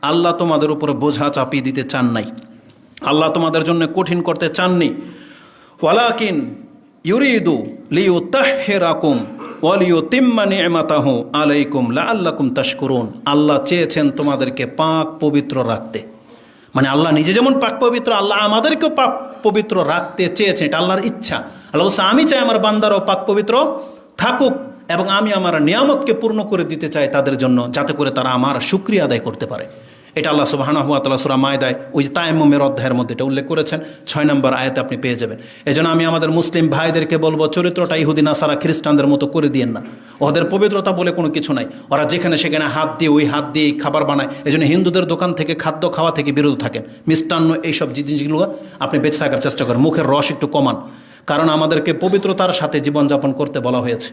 Speaker 1: আল্লাহ তোমাদের উপরে বোঝা চাপিয়ে দিতে চান নাই, আল্লাহ তোমাদের জন্য কঠিন করতে চাননি। ওয়ালাকিন ইউরিদু লিইউতাহহিরাকুম ওয়া লিইউতিম্মা নি'মাতাহু আলাইকুম লাআল্লাকুম তাশকুরুন, আল্লাহ চেয়েছেন তোমাদেরকে পাক পবিত্র রাখতে, মানে আল্লাহ নিজে যেমন পাক পবিত্র, আল্লাহ আমাদেরকেও পাক পবিত্র রাখতে চেয়েছেন, এটা আল্লাহর ইচ্ছা। আল্লাহ বলছে আমি চাই আমার বান্দারাও পাক পবিত্র থাকুক, এবং আমি আমার নিয়ামতকে পূর্ণ করে দিতে চাই তাদের জন্য, যাতে করে তারা আমার শুকরিয়া আদায় করতে পারে। এটা আল্লাহ সুবহানাহু ওয়া তাআলা সূরা মায়দায় ওই যে তায়াম্মুমের অধ্যায়ের মধ্যে এটা উল্লেখ করেছেন, 6 নম্বর আয়াতে আপনি পেয়ে যাবেন। এজন্য আমি আমাদের মুসলিম ভাইদেরকে বলবো, চরিত্রটা ইহুদি নাসারা খ্রিস্টানদের মতো করে দিয়েন না। ওদের পবিত্রতা বলে কোনো কিছু নাই, ওরা যেখানে সেখানে হাত দিয়ে ওই হাত দিয়ে খাবার বানায়। এজন্য হিন্দুদের দোকান থেকে খাদ্য খাওয়া থেকে বিরত থাকেন, মিষ্টান্ন এইসব জিনিসগুলো আপনি বেঁচে থাকার চেষ্টা করেন, মুখের রস একটু কমান, কারণ আমাদেরকে পবিত্রতার সাথে জীবনযাপন করতে বলা হয়েছে।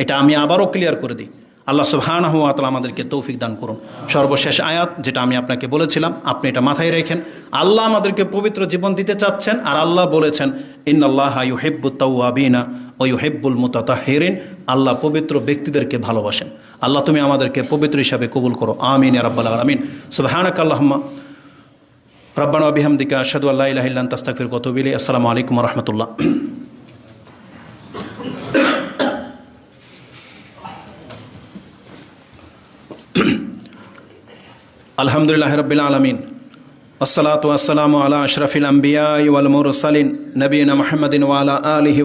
Speaker 1: এটা আমি আবারও ক্লিয়ার করে দিই। আল্লাহ সুবহানাহু ওয়া তাআলা আমাদেরকে তৌফিক দান করুন। সর্বশেষ আয়াত যেটা আমি আপনাকে বলেছিলাম, আপনি এটা মাথায় রেখেন। আল্লাহ আমাদেরকে পবিত্র জীবন দিতে চাচ্ছেন, আর আল্লাহ বলেছেন ইন্নাল্লাহা ইউহিব্বুত তাওয়াবিনা ওয়া ইউহিব্বুল মুতাতাহহিরিন। আল্লাহ পবিত্র ব্যক্তিদেরকে ভালোবাসেন। আল্লাহ তুমি আমাদেরকে পবিত্র হিসাবে কবুল করো, আমিন ইয়া রাব্বাল আলামিন। সুবহানাকাল্লাহুম্মা রাব্বানা ওয়া বিহামদিকা আশহাদু আল্লা ইলাহা ইল্লা আনতা আস্তাগফিরুকা ওয়া আতুবু ইলাইক। আসসালামু আলাইকুম ওয়া রাহমাতুল্লাহ। আলহামদুলিল্লাহি রাব্বিল আলামিন, ওয়াসসালাতু ওয়াসসালামু আলা আশরাফিল আমবিয়া ওয়াল মুরসালিন নবিয়িনা মুহাম্মাদিন ওয়া আলা আলিহি